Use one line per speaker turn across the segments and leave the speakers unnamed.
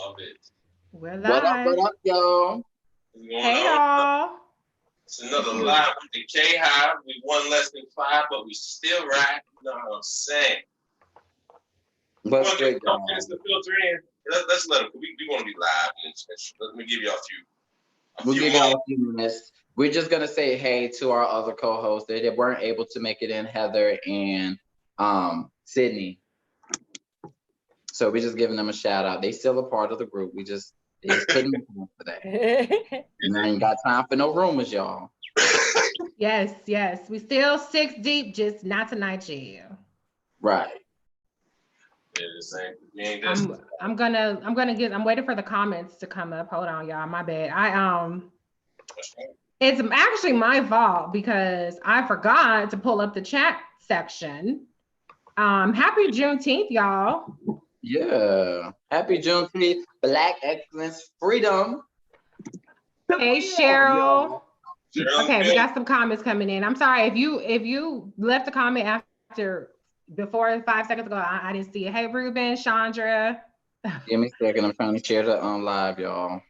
Love it.
We're
What
live.
up, y'all?
What's going
Hey
on?
y'all.
It's another live with the KHive. We won less than 5, but we still ride. You know what I'm saying?
What's
We're
good,
going
y'all?
to filter in. Let's let them. We want to be live. Let me give y'all
We'll
a
give
few
y'all
more.
a few minutes. We're just gonna say hey to our other co-hosts. They weren't able to make it in, Heather and Sydney. So we're just giving them a shout out. They still a part of the group. They just couldn't make it for that. And I ain't got time for no rumors, y'all.
Yes, yes. We still 6 deep, just not tonight, yeah.
Right.
Yeah, the same. We ain't that.
I'm waiting for the comments to come up. Hold on, y'all. My bad. It's actually my fault because I forgot to pull up the chat section. Happy Juneteenth, y'all.
Yeah. Happy Juneteenth, Black Excellence, Freedom.
Hey Cheryl.
Cheryl,
Okay, we got some comments coming in. I'm sorry if you left a comment before 5 seconds ago. I didn't see it. Hey Ruben, Chandra.
Give me a second. I'm trying to share the live, y'all.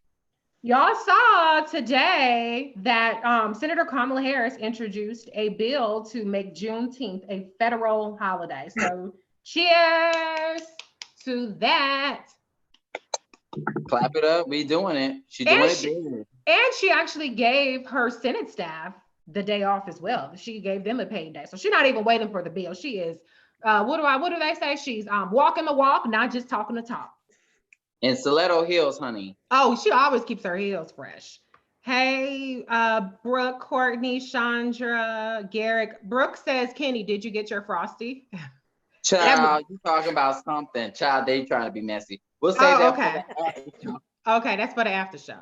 Y'all saw today that Senator Kamala Harris introduced a bill to make Juneteenth a federal holiday. So cheers to that.
Clap it up. We doing it. She doing it big.
And she actually gave her Senate staff the day off as well. She gave them a paid day. So she's not even waiting for the bill. She is, what do they say? She's walking the walk, not just talking the talk.
In Stiletto Hills, honey.
Oh, she always keeps her heels fresh. Hey, Brooke, Courtney, Chandra, Garrick. Brooke says, Kenny, did you get your Frosty?
Child, you talking about something. Child, they trying to be messy. We'll save that for the after show.
Okay, that's for the after show.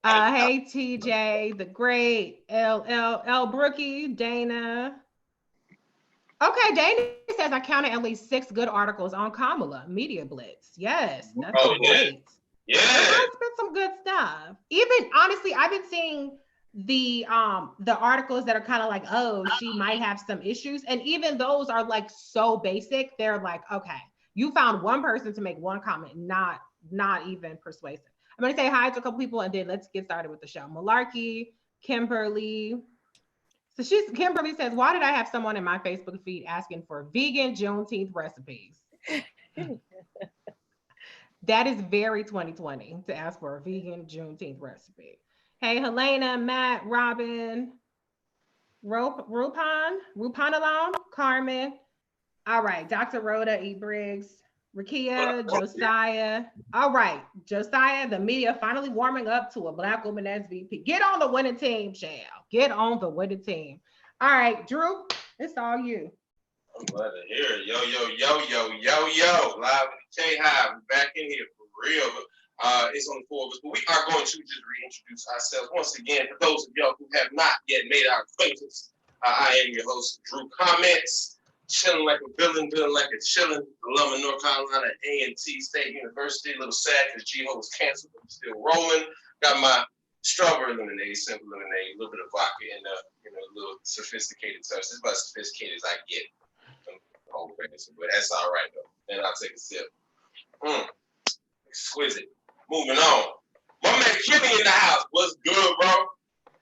Hey, TJ, the great, L Brookie, Dana. Okay, Dana says I counted at least 6 good articles on Kamala, Media Blitz. Yes, that's great.
Yeah.
There's been some good stuff. Even honestly, I've been seeing the articles that are kind of like, oh, she might have some issues, and even those are like so basic. They're like, okay, you found one person to make one comment, not even persuasive. I'm gonna say hi to a couple people and then let's get started with the show. Malarkey, Kimberly. So Kimberly says, why did I have someone in my Facebook feed asking for vegan Juneteenth recipes? That is very 2020 to ask for a vegan Juneteenth recipe. Hey, Helena, Matt, Robin, Rupanalon, Carmen. All right, Dr. Rhoda E. Briggs, Rakia, Josiah. All right, Josiah, the media finally warming up to a Black woman as VP. Get on the winning team, Shell. Get on the winning team. All right, Drew, it's all you.
I'm glad to hear it. Yo. Live with the KHive. We're back in here for real. It's only 4 of us, but we are going to just reintroduce ourselves once again. For those of y'all who have not yet made our acquaintance, I am your host, Drew Comments. Chilling like a villain, doing like a chilling. Alum of North Carolina A&T State University. A little sad because G-Ho was canceled, but I'm still rolling. Got my strawberry lemonade, simple lemonade, a little bit of vodka, and a little sophisticated touch. It's about as sophisticated as I get. But that's all right though. Then I'll take a sip. Exquisite. Moving on. My man Kimmy in the house. What's good, bro?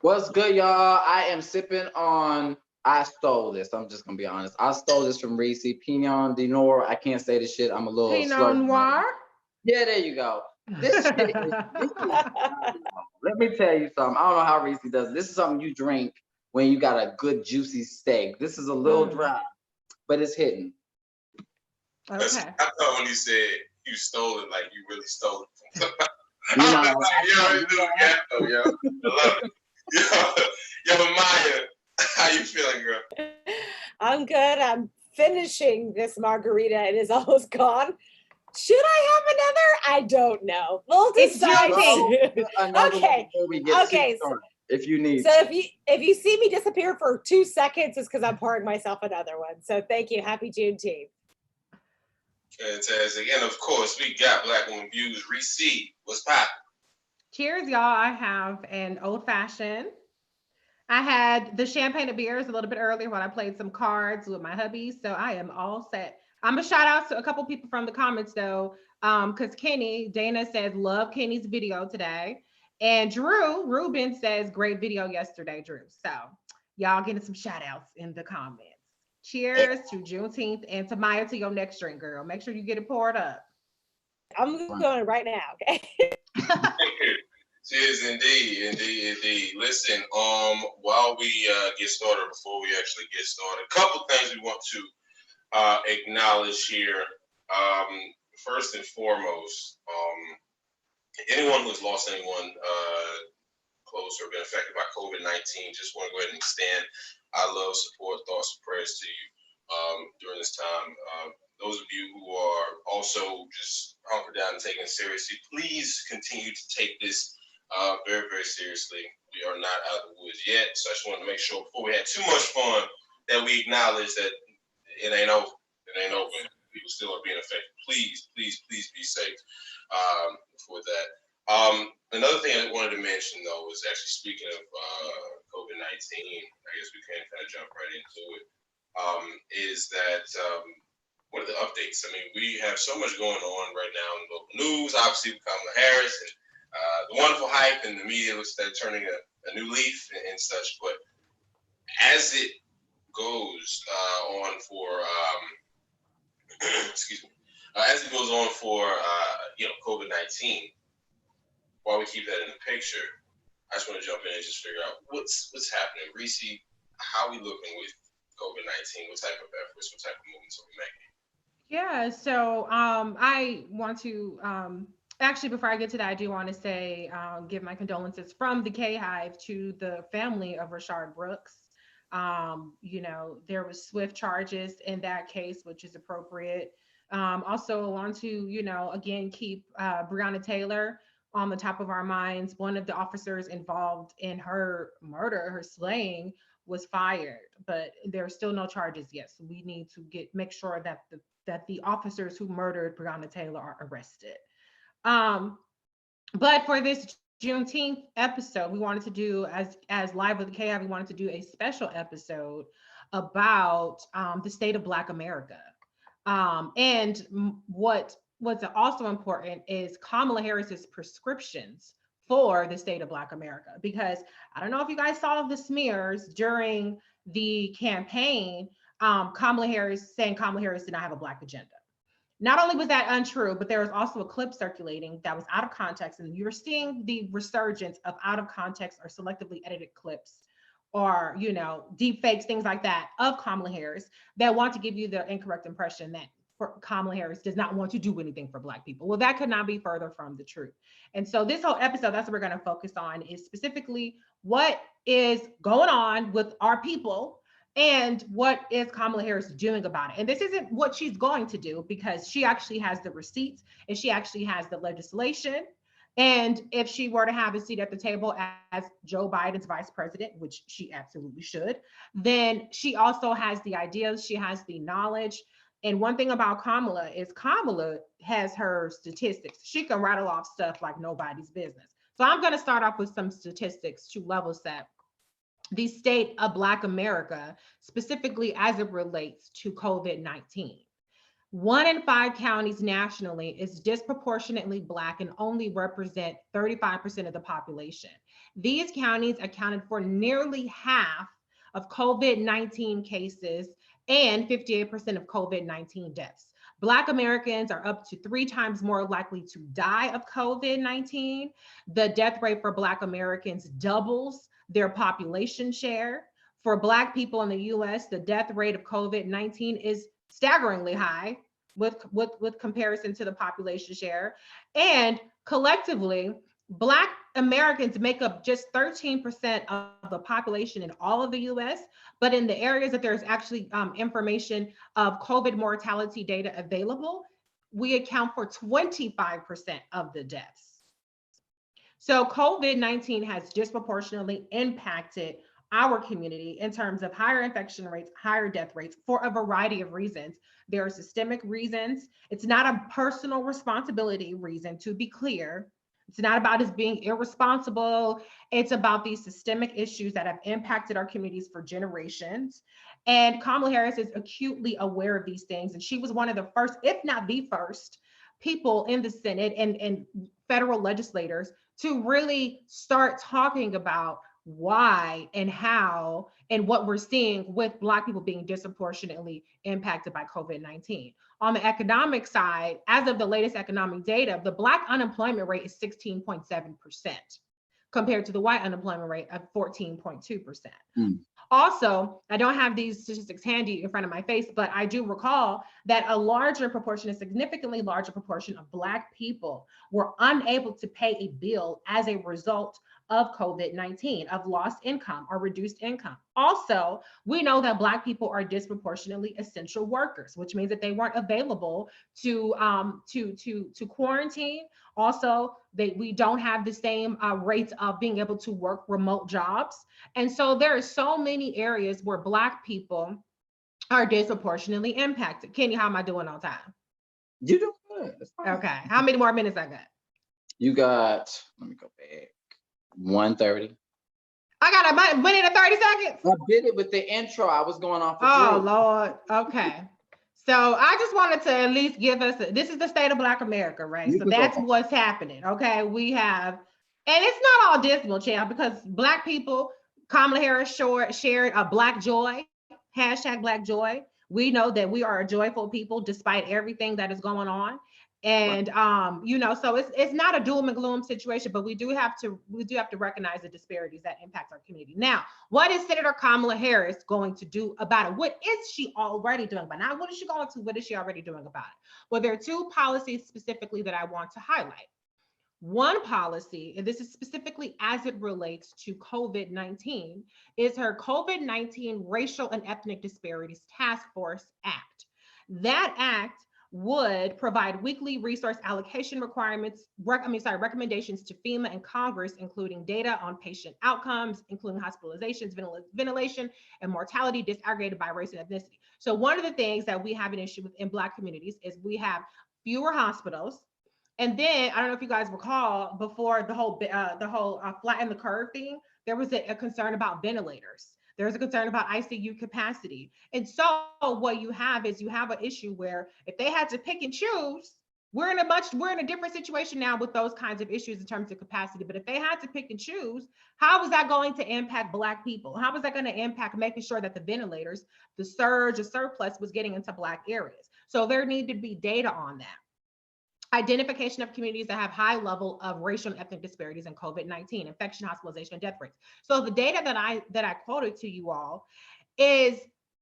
What's good, y'all? I am sipping on. I stole this. I'm just gonna be honest. I stole this from Reese. Pinot de Noir. I can't say this shit. I'm a little
Pinot Noir.
Yeah, there you go. This shit is. Let me tell you something. I don't know how Reese does it. This is something you drink when you got a good juicy steak. This is a little dry, but it's hitting.
Okay.
I thought when he said you stole it, like you really stole it.
You know,
yo. I love it. Yo, Maya, how you feeling, girl?
I'm good. I'm finishing this margarita. It is almost gone. Should I have another? I don't know. We'll decide. Okay.
If you need.
So if you see me disappear for 2 seconds, it's because I'm pouring myself another one. So thank you. Happy Juneteenth.
Fantastic. And of course, we got Black Woman Views. Receipt. What's poppin'?
Cheers, y'all. I have an old fashioned. I had the champagne and beers a little bit earlier when I played some cards with my hubby. So I am all set. I'm gonna shout out to a couple people from the comments though, because Dana says love Kenny's video today, and Ruben says great video yesterday, Drew. So y'all getting some shout outs in the comments. Cheers to Juneteenth and to Maya to your next drink, girl. Make sure you get it poured up.
I'm going right now. Okay.
Cheers, indeed. Listen, while we get started, before we actually get started, a couple things we want to acknowledge here. First and foremost, anyone who's lost anyone close or been affected by COVID-19, just want to go ahead and extend our love, support, thoughts, and prayers to you during this time. Those of you who are also just hunkered down and taking it seriously, please continue to take this very, very seriously. We are not out of the woods yet, so I just wanted to make sure before we had too much fun that we acknowledge that it ain't over. It ain't open. People still are being affected. Please be safe for that. Another thing I wanted to mention, though, was actually speaking of COVID-19, I guess we can kind of jump right into it, is that one of the updates. I mean, we have so much going on right now in local news, obviously with Kamala Harris and the wonderful hype, and the media looks like they're turning a new leaf and such. But as it goes on for, excuse me, as it goes on for, COVID-19, while we keep that in the picture, I just want to jump in and just figure out what's happening. Reese, how are we looking with COVID-19? What type of efforts, what type of movements are we making?
Yeah, so I want to actually, before I get to that, I do want to say, give my condolences from the KHive to the family of Rashard Brooks. There was swift charges in that case, which is appropriate. Also want to, again, keep Breonna Taylor on the top of our minds. One of the officers involved in her murder, her slaying, was fired, but there are still no charges yet. So we need to make sure that the officers who murdered Breonna Taylor are arrested. But for this Juneteenth episode, we wanted to do, as Live with the KHive, we wanted to do a special episode about the state of Black America. And what's also important is Kamala Harris's prescriptions for the state of Black America, because I don't know if you guys saw the smears during the campaign, Kamala Harris saying Kamala Harris did not have a Black agenda. Not only was that untrue, but there was also a clip circulating that was out of context, and you're seeing the resurgence of out of context or selectively edited clips or, deep fakes, things like that of Kamala Harris that want to give you the incorrect impression that Kamala Harris does not want to do anything for Black people. Well, that could not be further from the truth. And so this whole episode, that's what we're going to focus on, is specifically what is going on with our people and what is Kamala Harris doing about it. And this isn't what she's going to do, because she actually has the receipts and she actually has the legislation. And if she were to have a seat at the table as Joe Biden's vice president, which she absolutely should, then she also has the ideas, she has the knowledge. And one thing about Kamala is Kamala has her statistics. She can rattle off stuff like nobody's business. So I'm going to start off with some statistics to level set the state of Black America, specifically as it relates to COVID-19. 1 in 5 counties nationally is disproportionately Black and only represent 35% of the population. These counties accounted for nearly half of COVID-19 cases and 58% of COVID-19 deaths. Black Americans are up to 3 times more likely to die of COVID-19. The death rate for Black Americans doubles their population share. For Black people in the US, the death rate of COVID-19 is staggeringly high with comparison to the population share. And collectively, Black Americans make up just 13% of the population in all of the US, but in the areas that there's actually information of COVID mortality data available, we account for 25% of the deaths. So COVID-19 has disproportionately impacted our community in terms of higher infection rates, higher death rates, for a variety of reasons. There are systemic reasons. It's not a personal responsibility reason, to be clear. It's not about us being irresponsible. It's about these systemic issues that have impacted our communities for generations. And Kamala Harris is acutely aware of these things. And she was one of the first, if not the first, people in the Senate and federal legislators to really start talking about why and how and what we're seeing with Black people being disproportionately impacted by COVID-19. On the economic side, as of the latest economic data, the Black unemployment rate is 16.7% compared to the white unemployment rate of 14.2%. Also, I don't have these statistics handy in front of my face, but I do recall that a larger proportion, a significantly larger proportion of Black people were unable to pay a bill as a result of COVID-19, of lost income or reduced income. Also, we know that Black people are disproportionately essential workers, which means that they weren't available to quarantine. Also, we don't have the same rates of being able to work remote jobs. And so there are so many areas where Black people are disproportionately impacted. Kenny, how am I doing on time?
You doing good. That's fine.
Okay. How many more minutes I got?
You got, let me go back. 1:30.
I got a minute and 30 seconds.
I did it with the intro. I was going off.
Oh, Lord. Okay. So I just wanted to at least give us, this is the state of Black America, right? So that's what's happening. Okay. We have, and it's not all dismal, child, because Black people, Kamala Harris shared a Black joy, hashtag Black joy. We know that we are a joyful people despite everything that is going on. And so it's not a doom and gloom situation, but we do have to recognize the disparities that impact our community. Now, what is Senator Kamala Harris going to do about it? What is she already doing about it? Now, what is she going to? What is she already doing about it? Well, there are two policies specifically that I want to highlight. One policy, and this is specifically as it relates to COVID-19, is her COVID-19 Racial and Ethnic Disparities Task Force Act. That act would provide weekly resource allocation recommendations to FEMA and Congress, including data on patient outcomes, including hospitalizations, ventilation, and mortality disaggregated by race and ethnicity. So one of the things that we have an issue with in Black communities is we have fewer hospitals. And then, I don't know if you guys recall, before the whole flatten the curve thing, there was a concern about ventilators. There's a concern about ICU capacity. And so what you have is you have an issue where if they had to pick and choose, we're in a different situation now with those kinds of issues in terms of capacity. But if they had to pick and choose, how is that going to impact Black people? How is that going to impact making sure that the ventilators, the surge or surplus was getting into Black areas? So there needed to be data on that. Identification of communities that have high level of racial and ethnic disparities in COVID-19, infection, hospitalization, and death rates. So the data that I quoted to you all is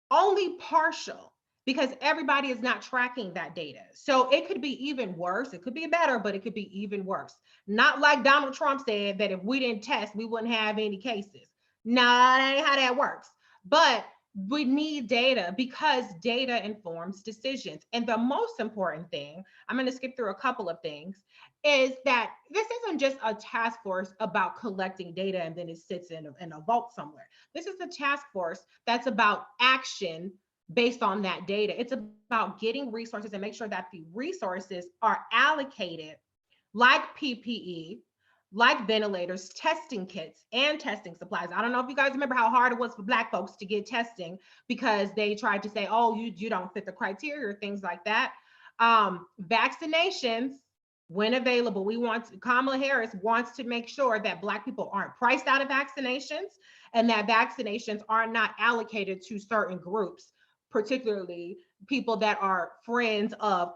only partial because everybody is not tracking that data. So it could be even worse. It could be better, but it could be even worse. Not like Donald Trump said that if we didn't test, we wouldn't have any cases. No, that ain't how that works. But we need data because data informs decisions. And the most important thing, I'm going to skip through a couple of things, is that this isn't just a task force about collecting data and then it sits in a vault somewhere. This is a task force that's about action based on that data. It's about getting resources and make sure that the resources are allocated like PPE, like ventilators, testing kits, and testing supplies. I don't know if you guys remember how hard it was for Black folks to get testing because they tried to say, oh, you don't fit the criteria or things like that. Vaccinations, when available, Kamala Harris wants to make sure that Black people aren't priced out of vaccinations and that vaccinations are not allocated to certain groups, particularly people that are friends of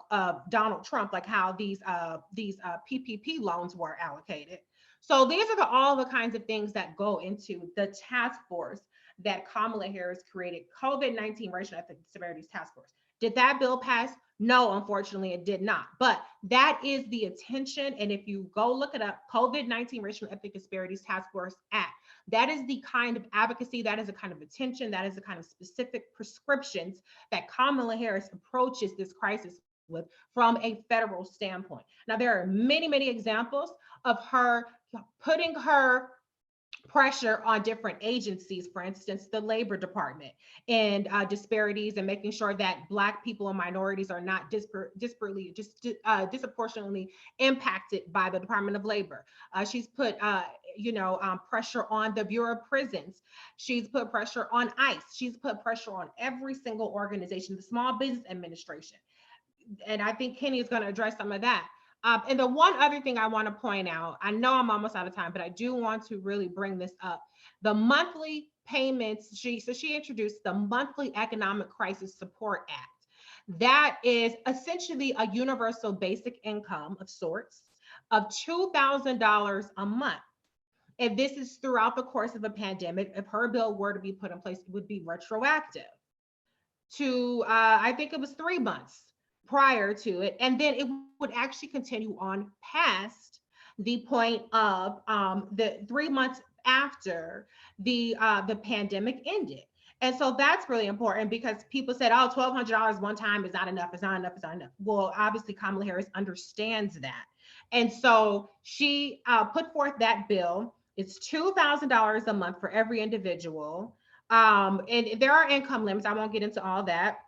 Donald Trump, like how these PPP loans were allocated. So these are all the kinds of things that go into the task force that Kamala Harris created, COVID-19 Racial and Ethnic Disparities Task Force. Did that bill pass? No, unfortunately, it did not. But that is the attention. And if you go look it up, COVID-19 Racial and Ethnic Disparities Task Force Act, that is the kind of advocacy, that is the kind of attention, that is the kind of specific prescriptions that Kamala Harris approaches this crisis with from a federal standpoint. Now, there are many, many examples of her putting her pressure on different agencies, for instance, the Labor Department, and disparities and making sure that Black people and minorities are not disproportionately impacted by the Department of Labor. She's put pressure on the Bureau of Prisons. She's put pressure on ICE. She's put pressure on every single organization, the Small Business Administration. And I think Kenny is going to address some of that. And the one other thing I want to point out, I know I'm almost out of time, but I do want to really bring this up. The monthly payments, she introduced the Monthly Economic Crisis Support Act. That is essentially a universal basic income of sorts of $2,000 a month. If this is throughout the course of a pandemic, if her bill were to be put in place, it would be retroactive to, I think it was 3 months prior to it. And then it would actually continue on past the point of the 3 months after the pandemic ended. And so that's really important because people said, oh, $1,200 one time is not enough, it's not enough, it's not enough. Well, obviously Kamala Harris understands that. And so she put forth that bill. It's $2,000 a month for every individual. And there are income limits. I won't get into all that.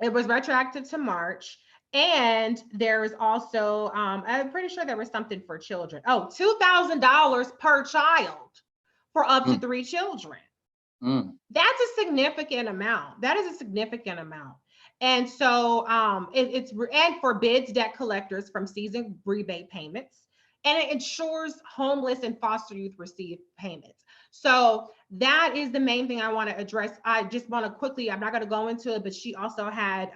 It was retroactive to March. And there is also, I'm pretty sure there was something for children. Oh, $2,000 per child for up to 3 children. That's a significant amount. That is a significant amount. And so and forbids debt collectors from seizing rebate payments. And it ensures homeless and foster youth receive payments. So that is the main thing I want to address. I just want to quickly, I'm not going to go into it, but she also had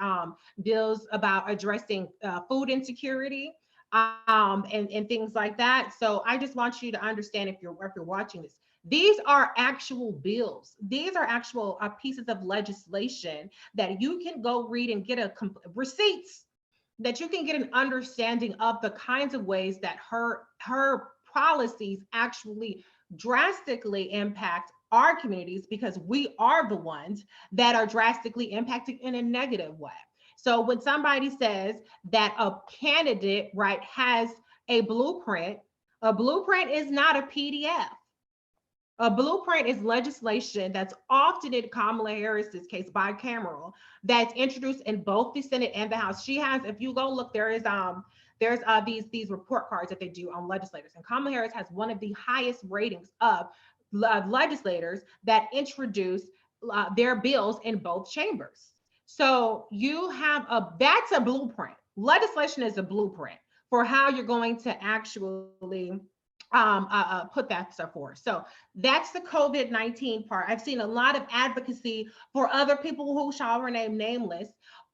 bills about addressing food insecurity and things like that. So I just want you to understand, if you're watching this, these are actual bills. These are actual pieces of legislation that you can go read and get receipts, that you can get an understanding of the kinds of ways that her policies actually drastically impact our communities, because we are the ones that are drastically impacted in a negative way. So when somebody says that a candidate, right, has a blueprint is not a PDF. A blueprint is legislation that's often, in Kamala Harris's case, bicameral, that's introduced in both the Senate and the House. She has, if you go look, there's these report cards that they do on legislators, and Kamala Harris has one of the highest ratings of legislators that introduce their bills in both chambers. So you have that's a blueprint. Legislation is a blueprint for how you're going to actually put that stuff forward. So that's the COVID-19 part. I've seen a lot of advocacy for other people who shall remain nameless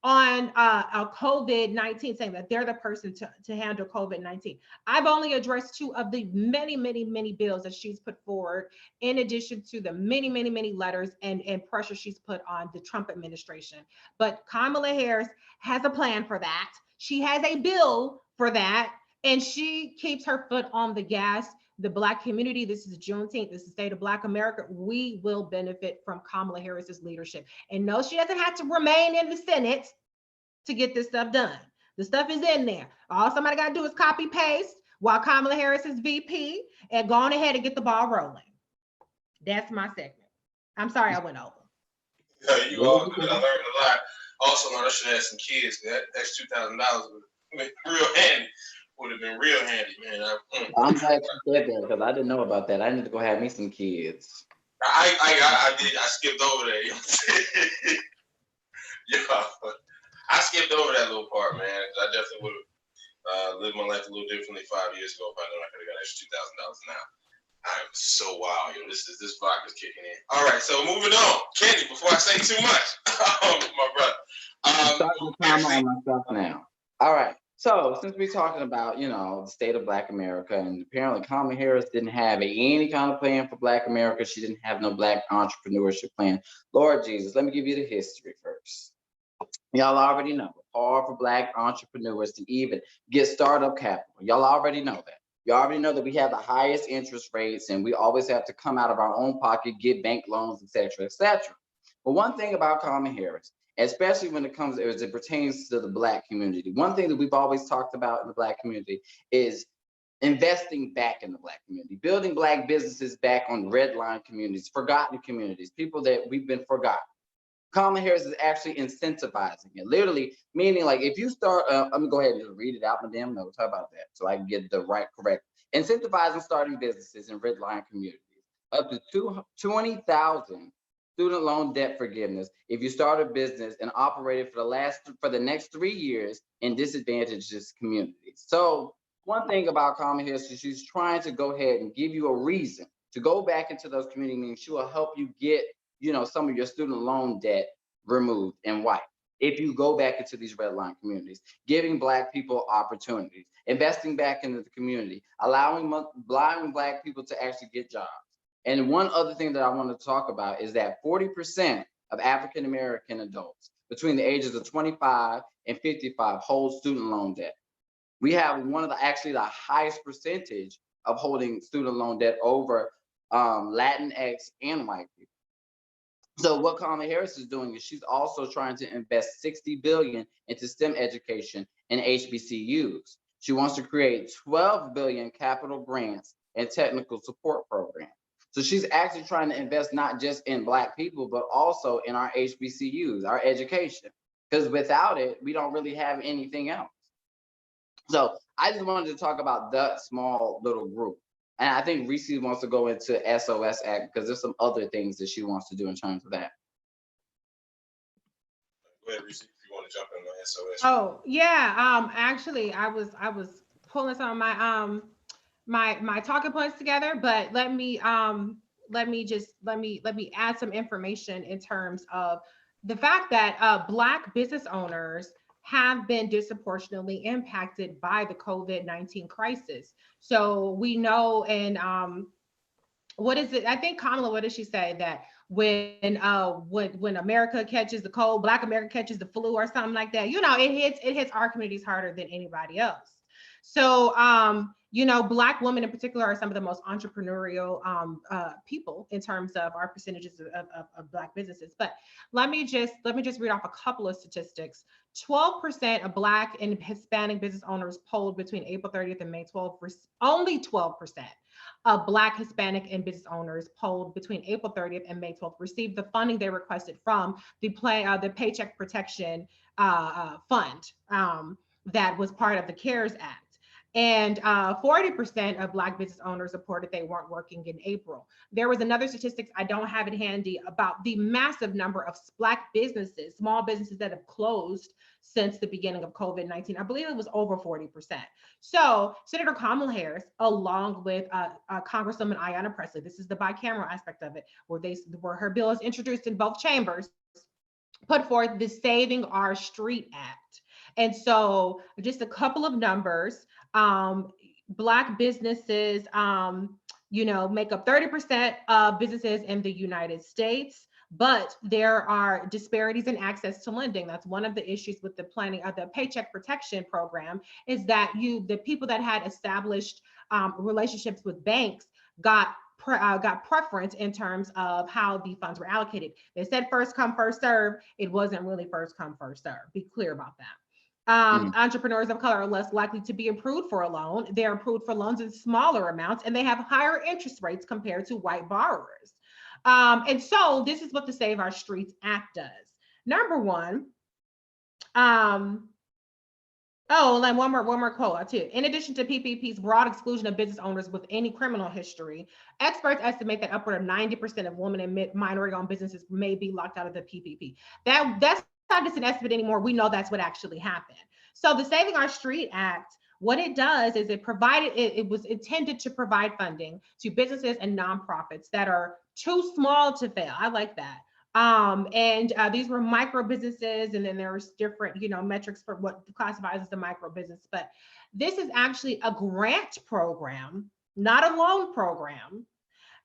on COVID-19, saying that they're the person to handle COVID-19. I've only addressed 2 of the many, many, many bills that she's put forward, in addition to the many, many, many letters and pressure she's put on the Trump administration. But Kamala Harris has a plan for that. She has a bill for that. And she keeps her foot on the gas. The Black community, this is Juneteenth, this is the state of Black America. We will benefit from Kamala Harris's leadership. And no, she doesn't have to remain in the Senate to get this stuff done. The stuff is in there. All somebody got to do is copy paste while Kamala Harris is VP and go on ahead and get the ball rolling. That's my segment. I'm sorry I went over.
Yeah, you all good. I learned a lot. Also, I should have some kids. That's $2,000 real handy. Would have been real handy, man.
I'm glad you said that, because I didn't know about that. I need to go have me some kids.
I did. I skipped over that. You know what I'm saying? Yeah, I skipped over that little part, man. I definitely would have lived my life a little differently 5 years ago if I knew I could have got extra $2,000 now. I am so wild, yo. This block is kicking in. All right, so moving on. Kenny, before I say too much, my brother.
I'm starting to time on myself now. All right. So since we're talking about, the state of Black America, and apparently Kamala Harris didn't have any kind of plan for Black America. She didn't have no Black entrepreneurship plan. Lord Jesus, let me give you the history first. Y'all already know it's hard for Black entrepreneurs to even get startup capital. Y'all already know that. You already know that we have the highest interest rates, and we always have to come out of our own pocket, get bank loans, et cetera, et cetera. But one thing about Kamala Harris, especially when it pertains to the Black community, one thing that we've always talked about in the Black community is investing back in the Black community, building Black businesses back on red line communities, forgotten communities, people that we've been forgotten. Kamala Harris is actually incentivizing it, literally meaning like if you start, I'm gonna go ahead and just read it out in the damn notes. How about that? So I can get the correct. Incentivizing starting businesses in red line communities, up to 20,000 student loan debt forgiveness if you start a business and operate it for the next 3 years in disadvantaged communities. So one thing about Kamala Harris is she's trying to go ahead and give you a reason to go back into those communities, meaning she will help you get, some of your student loan debt removed and wiped if you go back into these red line communities, giving Black people opportunities, investing back into the community, allowing Black people to actually get jobs. And one other thing that I want to talk about is that 40% of African American adults between the ages of 25 and 55 hold student loan debt. We have one of the highest percentage of holding student loan debt over Latinx and white people. So what Kamala Harris is doing is she's also trying to invest $60 billion into STEM education and HBCUs. She wants to create 12 billion capital grants and technical support programs. So she's actually trying to invest not just in Black people, but also in our HBCUs, our education, because without it, we don't really have anything else. So I just wanted to talk about that small little group. And I think Reese wants to go into SOS Act because there's some other things that she wants to do in terms of that.
Go ahead, Reese, if you want to jump in on SOS.
Oh yeah. Actually, I was pulling some of my my talking points together, but let me add some information in terms of the fact that Black business owners have been disproportionately impacted by the COVID-19 crisis. So we know, and what is it? I think Kamala, what did she say? That when America catches the cold, Black America catches the flu or something like that, it hits our communities harder than anybody else. So Black women in particular are some of the most entrepreneurial people in terms of our percentages of Black businesses. But let me just read off a couple of statistics. 12% of Black and Hispanic business owners polled between April 30th and May 12th. Only 12% of Black, Hispanic, and business owners polled between April 30th and May 12th received the funding they requested from the Paycheck Protection Fund that was part of the CARES Act. And 40% of Black business owners reported they weren't working in April. There was another statistics, I don't have it handy, about the massive number of Black businesses, small businesses that have closed since the beginning of COVID-19. I believe it was over 40%. So Senator Kamala Harris, along with Congresswoman Ayanna Pressley, this is the bicameral aspect of it, where her bill is introduced in both chambers, put forth the Saving Our Street Act. And so just a couple of numbers. Black businesses, make up 30% of businesses in the United States, but there are disparities in access to lending. That's one of the issues with the planning of the Paycheck Protection Program, is that the people that had established relationships with banks got preference in terms of how the funds were allocated. They said first come, first serve. It wasn't really first come, first serve. Be clear about that. Entrepreneurs of color are less likely to be approved for a loan. They're approved for loans in smaller amounts, and they have higher interest rates compared to white borrowers. And so this is what the Save Our Streets Act does. Number one, and one more quote too. In addition to PPP's broad exclusion of business owners with any criminal history, experts estimate that upward of 90% of women and minority-owned businesses may be locked out of the PPP. That's not just an estimate anymore. We know that's what actually happened. So the Saving Our Street Act, what it does is it was intended to provide funding to businesses and nonprofits that are too small to fail. I like that. These were micro businesses, and then there was different, metrics for what classifies as a micro business. But this is actually a grant program, not a loan program,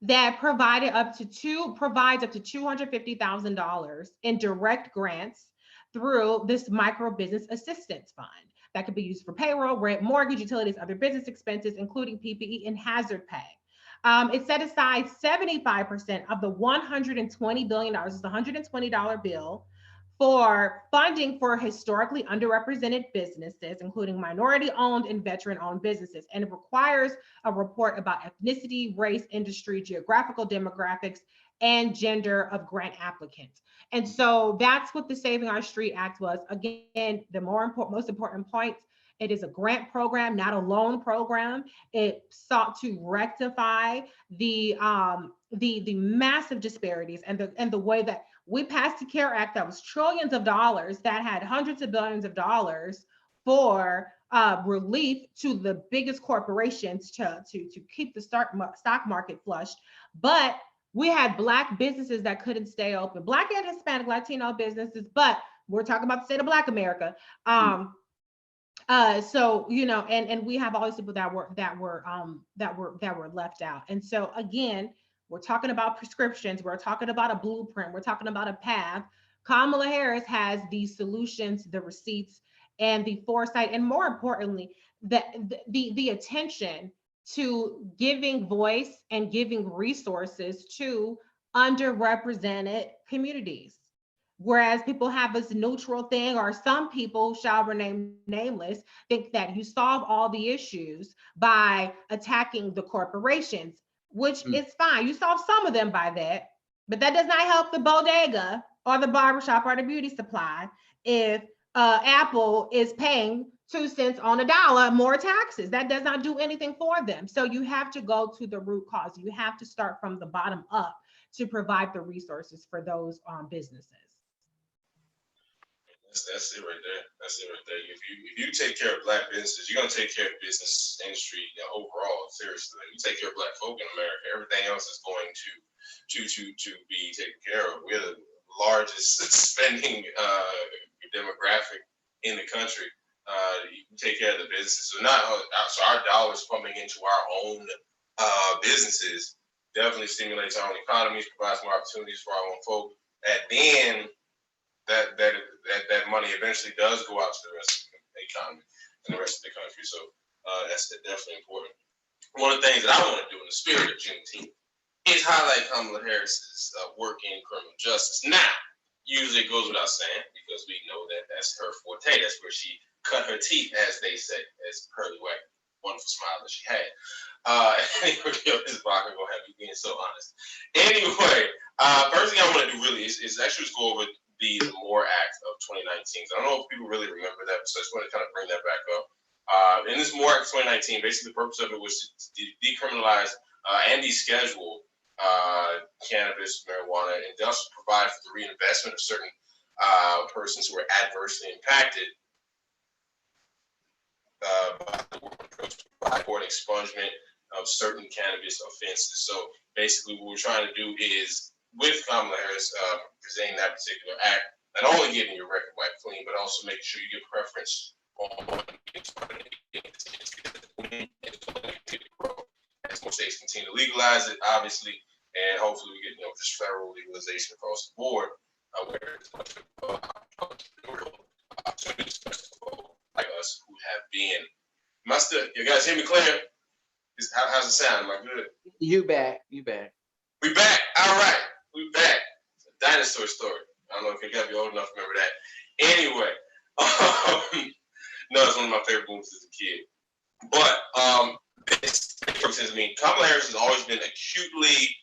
that provides up to $250,000 in direct grants through this micro business assistance fund that could be used for payroll, rent, mortgage, utilities, other business expenses, including PPE and hazard pay. It set aside 75% of the $120 billion, it's a $120 bill, for funding for historically underrepresented businesses, including minority-owned and veteran-owned businesses. And it requires a report about ethnicity, race, industry, geographical demographics, and gender of grant applicants. And so that's what the Saving Our Street Act was. Again, the most important points, it is a grant program, not a loan program. It sought to rectify the massive disparities and the way that we passed the CARE Act that was trillions of dollars, that had hundreds of billions of dollars for relief to the biggest corporations to keep the stock market flushed. But we had Black businesses that couldn't stay open, Black and Hispanic, Latino businesses, but we're talking about the state of Black America. So, you know, and we have all these people that were left out. And so again, we're talking about prescriptions, we're talking about a blueprint, we're talking about a path. Kamala Harris has the solutions, the receipts, and the foresight, and more importantly, the attention to giving voice and giving resources to underrepresented communities. Whereas people have this neutral thing, or some people shall remain nameless, think that you solve all the issues by attacking the corporations, which is fine. You solve some of them by that, but that does not help the bodega or the barbershop or the beauty supply if Apple is paying 2 cents on a dollar more taxes. That does not do anything for them. So you have to go to the root cause. You have to start from the bottom up to provide the resources for those businesses.
That's it right there. That's it right there. If you take care of Black businesses, you're gonna take care of business industry overall. Seriously, you take care of Black folk in America, everything else is going to be taken care of. We're the largest spending demographic in the country. You take care of the businesses, so our dollars pumping into our own businesses definitely stimulates our own economies, provides more opportunities for our own folk, and then that money eventually does go out to the rest of the economy and the rest of the country. So that's definitely important. One of the things that I want to do in the spirit of Juneteenth is highlight Kamala Harris's work in criminal justice. Now, usually it goes without saying, because we know that that's her forte. That's where she cut her teeth, as they say, as Pearly White, wonderful smile that she had. Anyway, this vodka gonna have me being so honest. Anyway, first thing I want to do really is actually just go over the MORE Act of 2019. So I don't know if people really remember that, so I just want to kind of bring that back up. In this MORE Act of 2019, basically the purpose of it was to decriminalize and deschedule cannabis, marijuana, and thus provide for the reinvestment of certain persons who were adversely impacted by court expungement of certain cannabis offenses. So basically what we're trying to do is, with Kamala Harris presenting that particular act, not only getting your record wiped clean, but also making sure you get preference on as more states continue to legalize it, obviously, and hopefully we get just federal legalization across the board, where it's much like us who have been. You guys hear me clear? How's it sound? Am I good?
You back.
We back. All right. We back. It's a dinosaur story. I don't know if you gotta be old enough to remember that. Anyway, no, it's one of my favorite movies as a kid. But Kamala Harris has always been acutely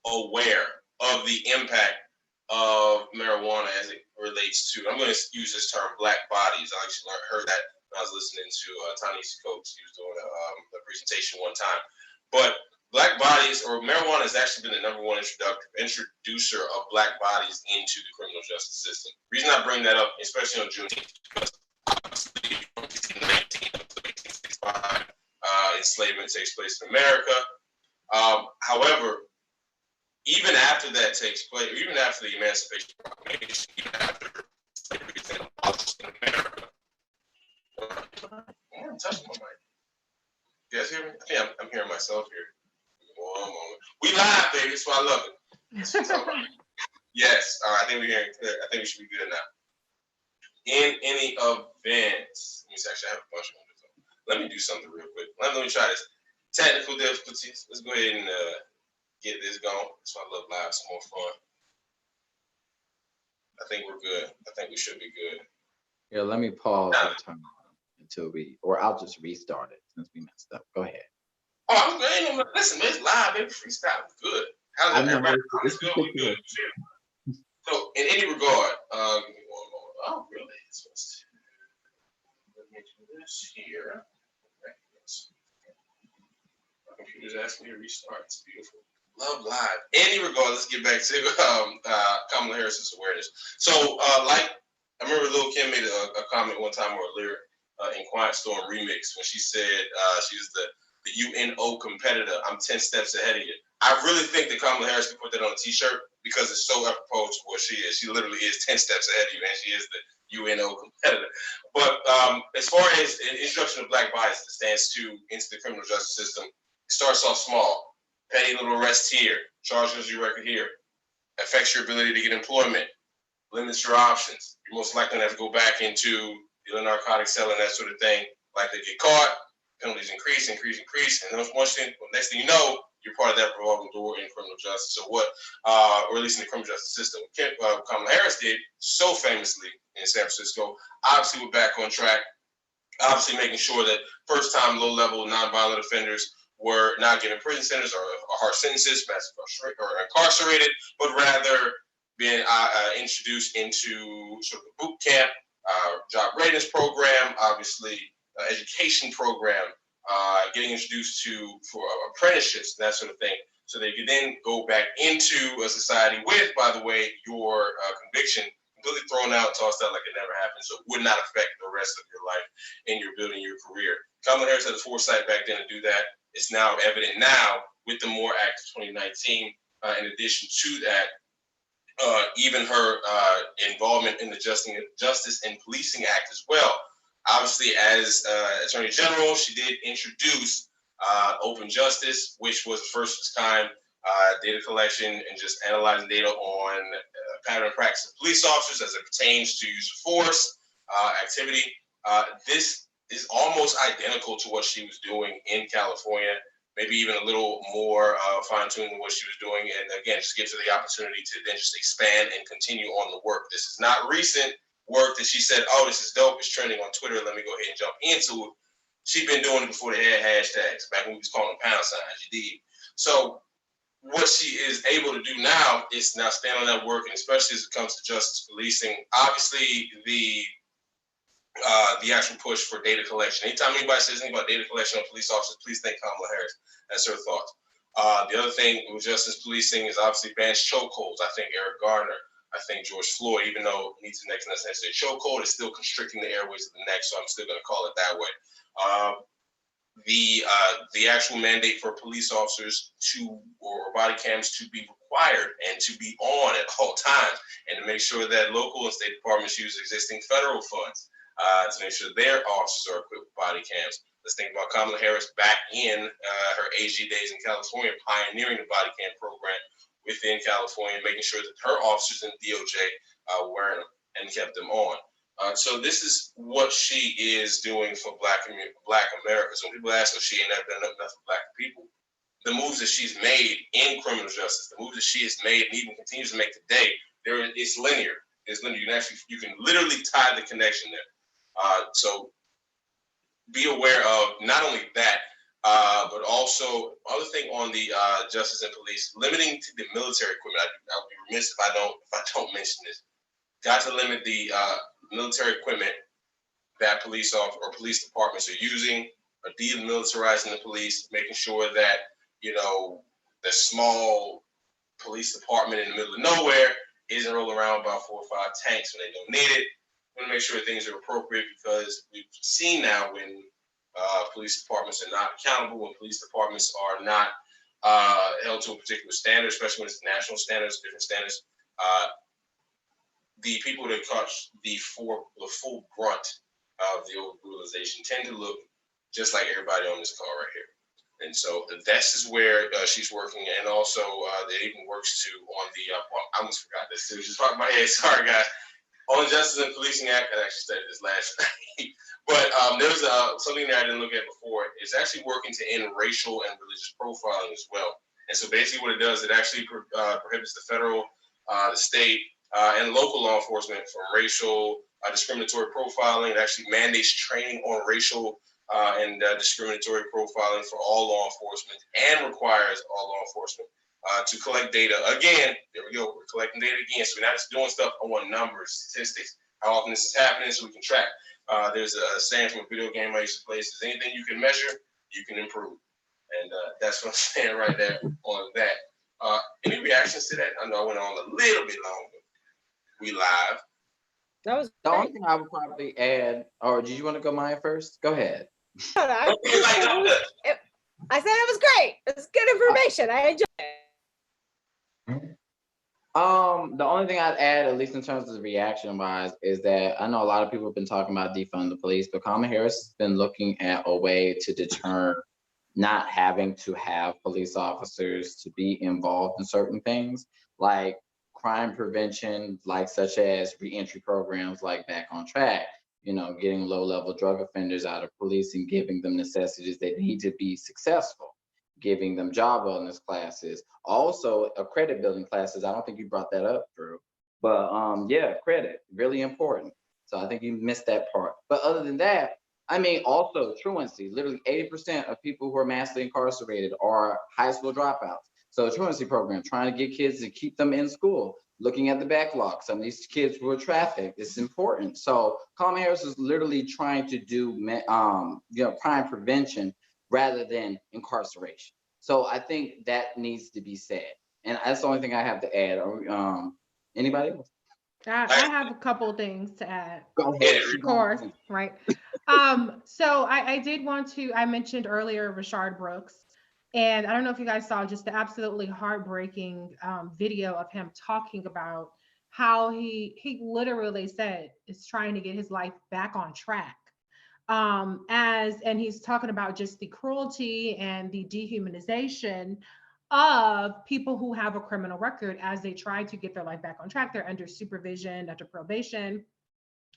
aware of the impact of marijuana as it relates to, I'm going to use this term, Black bodies. I actually heard that when I was listening to Ta-Nehisi Coates. He was doing a presentation one time. But Black bodies, or marijuana, has actually been the #1 introducer of Black bodies into the criminal justice system. The reason I bring that up, especially on Juneteenth, because obviously from 1819 up to 1865, enslavement takes place in America. However, even after that takes place, or even after the Emancipation Proclamation, even after slavery is abolished in America, I'm touching my mic. You guys hear me? I think I'm hearing myself here. One moment. We live, baby. That's why I love it. Yes. All right. I think we're hearing clear. I think we should be good now. In any event, let me see. Actually, I have a bunch of them. Let me do something real quick. Let me try this. Technical difficulties. Let's go ahead and get this going. That's why I love live. Some more fun. I think we're good. I think we should be good.
Yeah, let me pause the time until or I'll just restart it since we messed up. Go ahead.
Oh, I'm good. Listen, man, it's live, baby. Freestyle. Good. How's everybody? It's good. We good. So, in any regard, give me one moment. Oh, really? Let me do this here. My computer's asking me to restart. It's beautiful. Love live. Any regard, let's get back to Kamala Harris's awareness. So, like, I remember Lil' Kim made a comment one time or a lyric in Quiet Storm Remix when she said she's the UNO competitor. I'm 10 steps ahead of you. I really think that Kamala Harris can put that on a t-shirt because it's so apropos to what she is. She literally is 10 steps ahead of you, and she is the UNO competitor. But as far as introduction of black bias that stands into the criminal justice system, it starts off small. Petty little arrest here, charges your record here, affects your ability to get employment, limits your options. You're most likely to have to go back into dealing narcotics, selling, that sort of thing. Likely to get caught, penalties increase, and then next thing you know, you're part of that revolving door in criminal justice. So what, or at least in the criminal justice system, Kamala Harris did so famously in San Francisco. Obviously, we're back on track. Obviously, making sure that first-time, low-level, non-violent offenders were not given prison sentences or harsh sentences, or incarcerated, but rather being introduced into sort of the boot camp, job readiness program, obviously education program, getting introduced for apprenticeships, that sort of thing, so they could then go back into a society with, by the way, your conviction completely thrown out, tossed out like it never happened, so it would not affect the rest of your life and your building your career. Kamala Harris had the foresight back then to do that. It's now evident now with the MORE Act of 2019. In addition to that, even her involvement in the Justice and Policing Act as well. Obviously, as Attorney General, she did introduce Open Justice, which was the first of its kind data collection and just analyzing data on pattern and practice of police officers as it pertains to use of force, activity. This is almost identical to what she was doing in California, maybe even a little more fine-tuned than what she was doing. And again, just gives her the opportunity to then just expand and continue on the work. This is not recent work that she said, oh, this is dope, it's trending on Twitter, let me go ahead and jump into it. She'd been doing it before they had hashtags, back when we was calling them pound signs, you did. So what she is able to do now is now stand on that work, and especially as it comes to justice policing, obviously the actual push for data collection. Anytime anybody says anything about data collection on police officers, please think Kamala Harris. That's her thoughts. The other thing with justice policing is obviously bans chokeholds. I think Eric Garner, I think George Floyd, even though knees and necks not necessarily chokehold, is still constricting the airways of the neck, so I'm still going to call it that way. The actual mandate for police officers or body cams to be required and to be on at all times, and to make sure that local and state departments use existing federal funds to make sure their officers are equipped with body cams. Let's think about Kamala Harris back in her AG days in California, pioneering the body cam program within California, making sure that her officers in DOJ were wearing them and kept them on. So this is what she is doing for Black America. So when people ask if she ain't never done enough for Black people, the moves that she's made in criminal justice, the moves that she has made and even continues to make today, it's linear. It's linear. You can literally tie the connection there. So be aware of not only that, but also other thing on the justice and police, limiting to the military equipment. I would be remiss if I don't mention this. Got to limit the military equipment that police departments are using, or demilitarizing the police, making sure that, the small police department in the middle of nowhere isn't rolling around about 4 or 5 tanks when they don't need it. We want to make sure things are appropriate, because we've seen now when police departments are not accountable, when police departments are not held to a particular standard, especially when it's national standards, different standards, the people that caught the full brunt of the old brutalization tend to look just like everybody on this call right here. And so this is where she's working, and also it even works too on the, I almost forgot this too, just popped my head, sorry guys. On the Justice and Policing Act, I actually studied this last night, but there's something that I didn't look at before. It's actually working to end racial and religious profiling as well. And so basically what it does, it actually prohibits the federal, the state, and local law enforcement from racial discriminatory profiling. It actually mandates training on racial and discriminatory profiling for all law enforcement and requires all law enforcement to collect data. Again, there we go, we're collecting data again. So we're not just doing stuff on numbers, statistics, how often this is happening so we can track. There's a saying from a video game I used to play, says anything you can measure, you can improve. And that's what I'm saying right there on that. Any reactions to that? I know I went on a little bit long, but we live.
That was
the only thing I would probably add, or did you want to go Maya first? Go ahead.
I said it was great. It was good information. I enjoyed it.
The only thing I'd add, at least in terms of reaction wise, is that I know a lot of people have been talking about defund the police, but Kamala Harris has been looking at a way to deter not having to have police officers to be involved in certain things, like crime prevention, like such as reentry programs like Back on Track, getting low-level drug offenders out of police and giving them necessities they need to be successful, giving them job wellness classes, also credit building classes. I don't think you brought that up, Drew, but yeah, credit, really important. So I think you missed that part. But other than that, I mean, also truancy, literally 80% of people who are massively incarcerated are high school dropouts. So a truancy program, trying to get kids to keep them in school, looking at the backlog. Some of these kids were trafficked. It's important. So Kamala Harris is literally trying to do, crime prevention rather than incarceration. So I think that needs to be said. And that's the only thing I have to add. Anybody else?
I have a couple of things to add.
Go ahead.
Of course, right. So I did want to, I mentioned earlier Rashard Brooks, and I don't know if you guys saw just the absolutely heartbreaking video of him talking about how he literally said is trying to get his life back on track. And he's talking about just the cruelty and the dehumanization of people who have a criminal record as they try to get their life back on track. They're under supervision, under probation,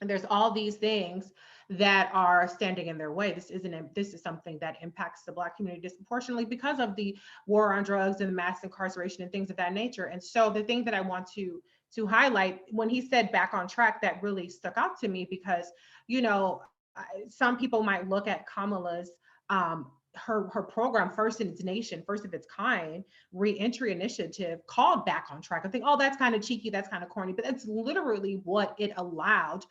and there's all these things that are standing in their way. This is something that impacts the Black community disproportionately because of the war on drugs and the mass incarceration and things of that nature. And so the thing that I want to highlight, when he said back on track, that really stuck out to me because, some people might look at Kamala's her program, first in its nation, first of its kind, reentry initiative called Back on Track. I think, oh, that's kind of cheeky, that's kind of corny, but that's literally what it allowed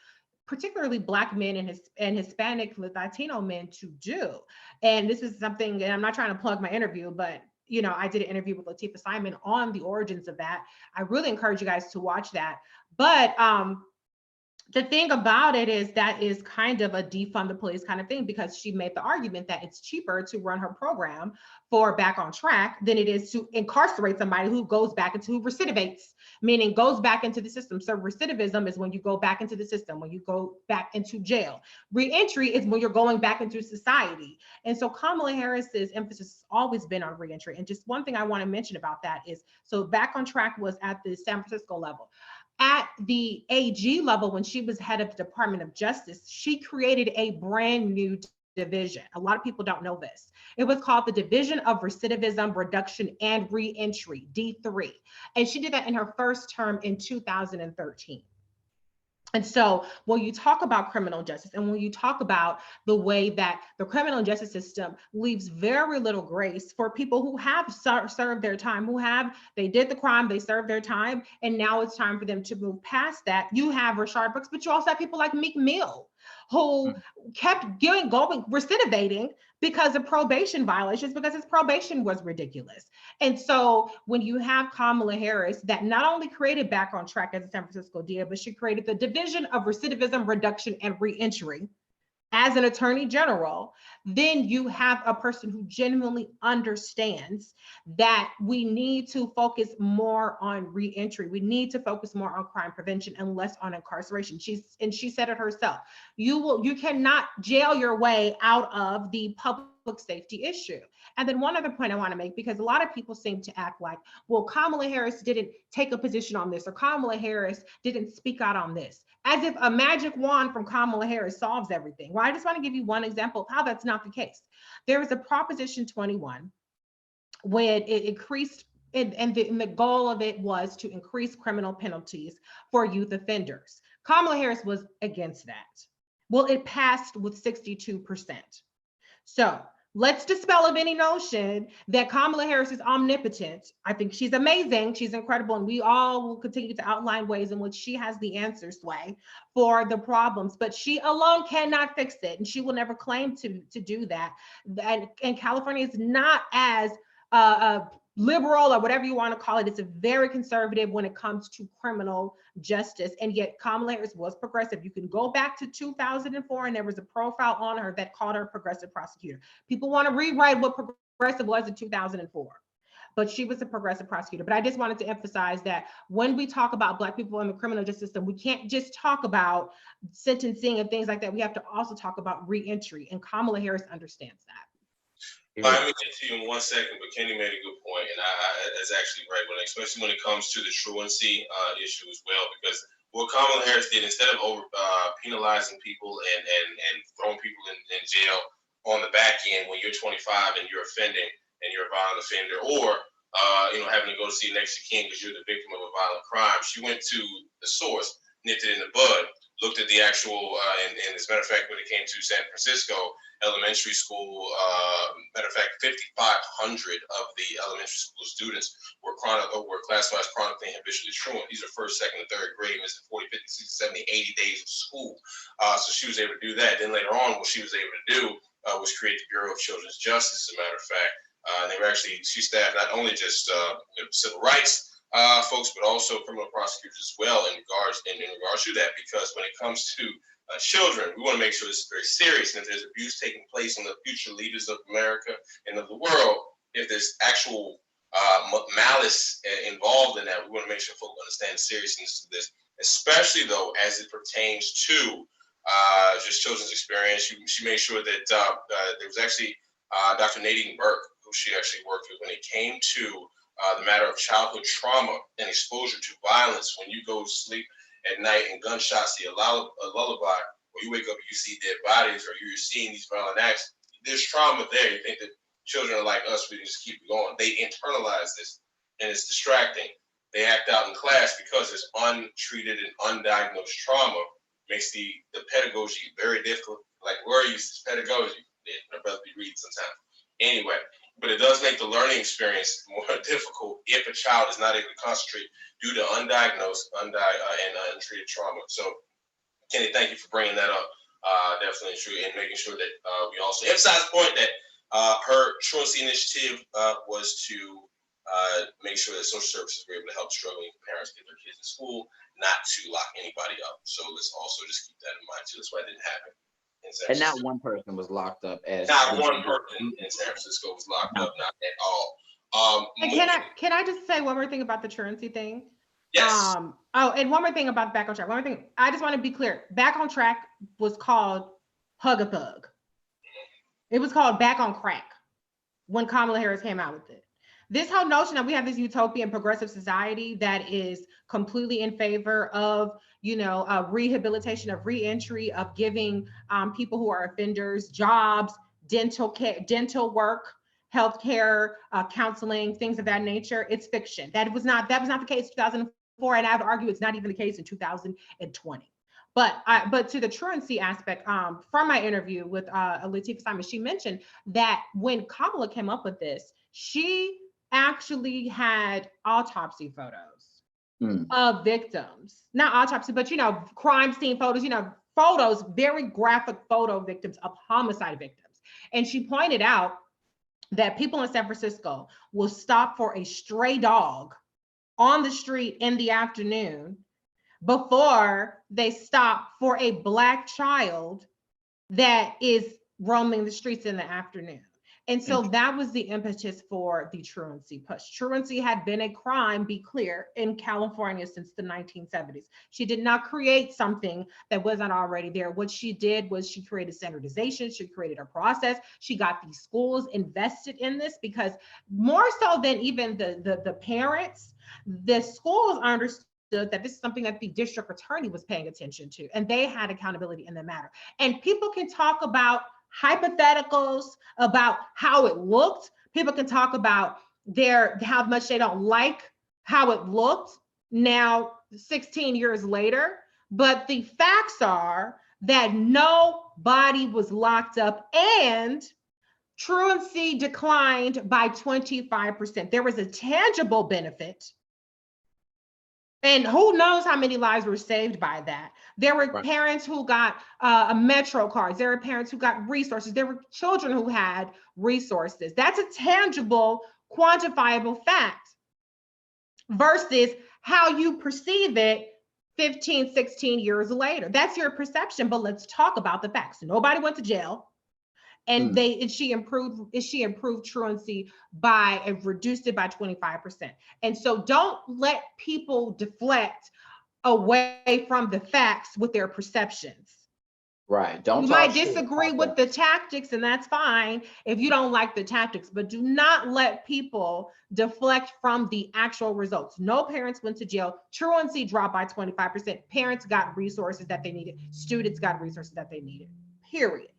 particularly Black men and Hispanic Latino men to do. And this is something, and I'm not trying to plug my interview, but I did an interview with Latifah Simon on the origins of that. I really encourage you guys to watch that. But the thing about it is that is kind of a defund the police kind of thing, because she made the argument that it's cheaper to run her program for Back on Track than it is to incarcerate somebody who goes back into, who recidivates, meaning goes back into the system. So recidivism is when you go back into the system, when you go back into jail. Reentry is when you're going back into society. And so Kamala Harris's emphasis has always been on reentry. And just one thing I want to mention about that is, so Back on Track was at the San Francisco level. At the AG level, when she was head of the Department of Justice, she created a brand new division. A lot of people don't know this. It was called the Division of Recidivism Reduction and Reentry, D3. And she did that in her first term in 2013. And so when you talk about criminal justice and when you talk about the way that the criminal justice system leaves very little grace for people who have served their time, they did the crime, they served their time, and now it's time for them to move past that. You have Rashard Brooks, but you also have people like Meek Mill, who kept going, recidivating because of probation violations, because his probation was ridiculous. And so when you have Kamala Harris that not only created Back on Track as a San Francisco did, but she created the Division of Recidivism Reduction and Reentry as an attorney general, then you have a person who genuinely understands that we need to focus more on reentry. We need to focus more on crime prevention and less on incarceration. She said it herself. You cannot jail your way out of the public safety issue. And then one other point I want to make, because a lot of people seem to act like, well, Kamala Harris didn't take a position on this, or Kamala Harris didn't speak out on this, as if a magic wand from Kamala Harris solves everything. Well, I just want to give you one example of how that's not the case. There was a Proposition 21 when it increased and the goal of it was to increase criminal penalties for youth offenders. Kamala Harris was against that. Well, it passed with 62%. So let's dispel of any notion that Kamala Harris is omnipotent. I think she's amazing. She's incredible. And we all will continue to outline ways in which she has the answers, Sway, for the problems. But she alone cannot fix it. And she will never claim to do that. And California is not as liberal or whatever you want to call it. It's a very conservative when it comes to criminal justice. And yet Kamala Harris was progressive. You can go back to 2004 and there was a profile on her that called her a progressive prosecutor. People want to rewrite what progressive was in 2004. But she was a progressive prosecutor. But I just wanted to emphasize that when we talk about Black people in the criminal justice system, we can't just talk about sentencing and things like that. We have to also talk about reentry. And Kamala Harris understands that.
I'm going to get to you in 1 second, but Kenny made a good point, and that's actually right, especially when it comes to the truancy issue as well, because what Kamala Harris did, instead of penalizing people and throwing people in jail on the back end when you're 25 and you're offending and you're a violent offender, or having to go see next of kin because you're the victim of a violent crime, she went to the source, nipped it in the bud, looked at the actual, and as a matter of fact, when it came to San Francisco elementary school, matter of fact, 5,500 of the elementary school students were classified as chronically and habitually truant. These are first, second, and third grade, missing 40, 50, 60, 70, 80 days of school. So she was able to do that. Then later on, what she was able to do was create the Bureau of Children's Justice, as a matter of fact. And they were actually, she staffed not only just civil rights folks, but also criminal prosecutors as well in regards to that, because when it comes to children, we want to make sure this is very serious. And if there's abuse taking place on the future leaders of America and of the world, if there's actual malice involved in that, we want to make sure folks understand the seriousness of this, especially though as it pertains to just children's experience. She made sure that there was actually Dr. Nadine Burke, who she actually worked with when it came to the matter of childhood trauma and exposure to violence. When you go to sleep at night and gunshots, a lullaby, or you wake up and you see dead bodies, or you're seeing these violent acts, there's trauma there. You think that children are like us, we can just keep going. They internalize this, and it's distracting. They act out in class because it's untreated and undiagnosed trauma, makes the pedagogy very difficult. Like, where are you, pedagogy? My brother be reading sometimes. Anyway, but it does make the learning experience more difficult if a child is not able to concentrate due to undiagnosed and untreated trauma. So, Kenny, thank you for bringing that up. Definitely true, and making sure that we also emphasize the point that her truancy initiative was to make sure that social services were able to help struggling parents get their kids in school, not to lock anybody up. So let's also just keep that in mind too. That's why it didn't happen.
And not one person was locked up as
not one person in San Francisco was locked up, not at all.
Can I just say one more thing about the truancy thing?
Yes.
And one more thing about Back on Track. One more thing, I just want to be clear. Back on Track was called Hug-a-Thug. It was called Back on Crack when Kamala Harris came out with it. This whole notion that we have this utopian progressive society that is completely in favor of, rehabilitation, of reentry, of giving people who are offenders jobs, dental care, dental work, healthcare, counseling, things of that nature. It's fiction. That was not the case in 2004, and I would argue it's not even the case in 2020. But to the truancy aspect, from my interview with Latifah Simon, she mentioned that when Kamala came up with this, she actually had autopsy photos of victims, not autopsy, but crime scene photos, photos, very graphic photo victims of homicide victims. And she pointed out that people in San Francisco will stop for a stray dog on the street in the afternoon before they stop for a Black child that is roaming the streets in the afternoon. And so that was the impetus for the truancy push. Truancy had been a crime, be clear, in California since the 1970s. She did not create something that wasn't already there. What she did was she created standardization, she created a process, she got these schools invested in this, because more so than even the parents, the schools understood that this is something that the district attorney was paying attention to, and they had accountability in the matter. And people can talk about hypotheticals about how it looked. People can talk about, how much they don't like how it looked now 16 years later. But the facts are that nobody was locked up and truancy declined by 25%. There was a tangible benefit. And who knows how many lives were saved by that. There were parents who got a Metro cards. There were parents who got resources. There were children who had resources. That's a tangible, quantifiable fact versus how you perceive it 15, 16 years later. That's your perception, but let's talk about the facts. Nobody went to jail. And she improved truancy by and reduced it by 25%. And so don't let people deflect away from the facts with their perceptions.
Right. Don't
You might disagree with the tactics, and that's fine if you don't like the tactics, but do not let people deflect from the actual results. No parents went to jail. Truancy dropped by 25%. Parents got resources that they needed. Students got resources that they needed. Period.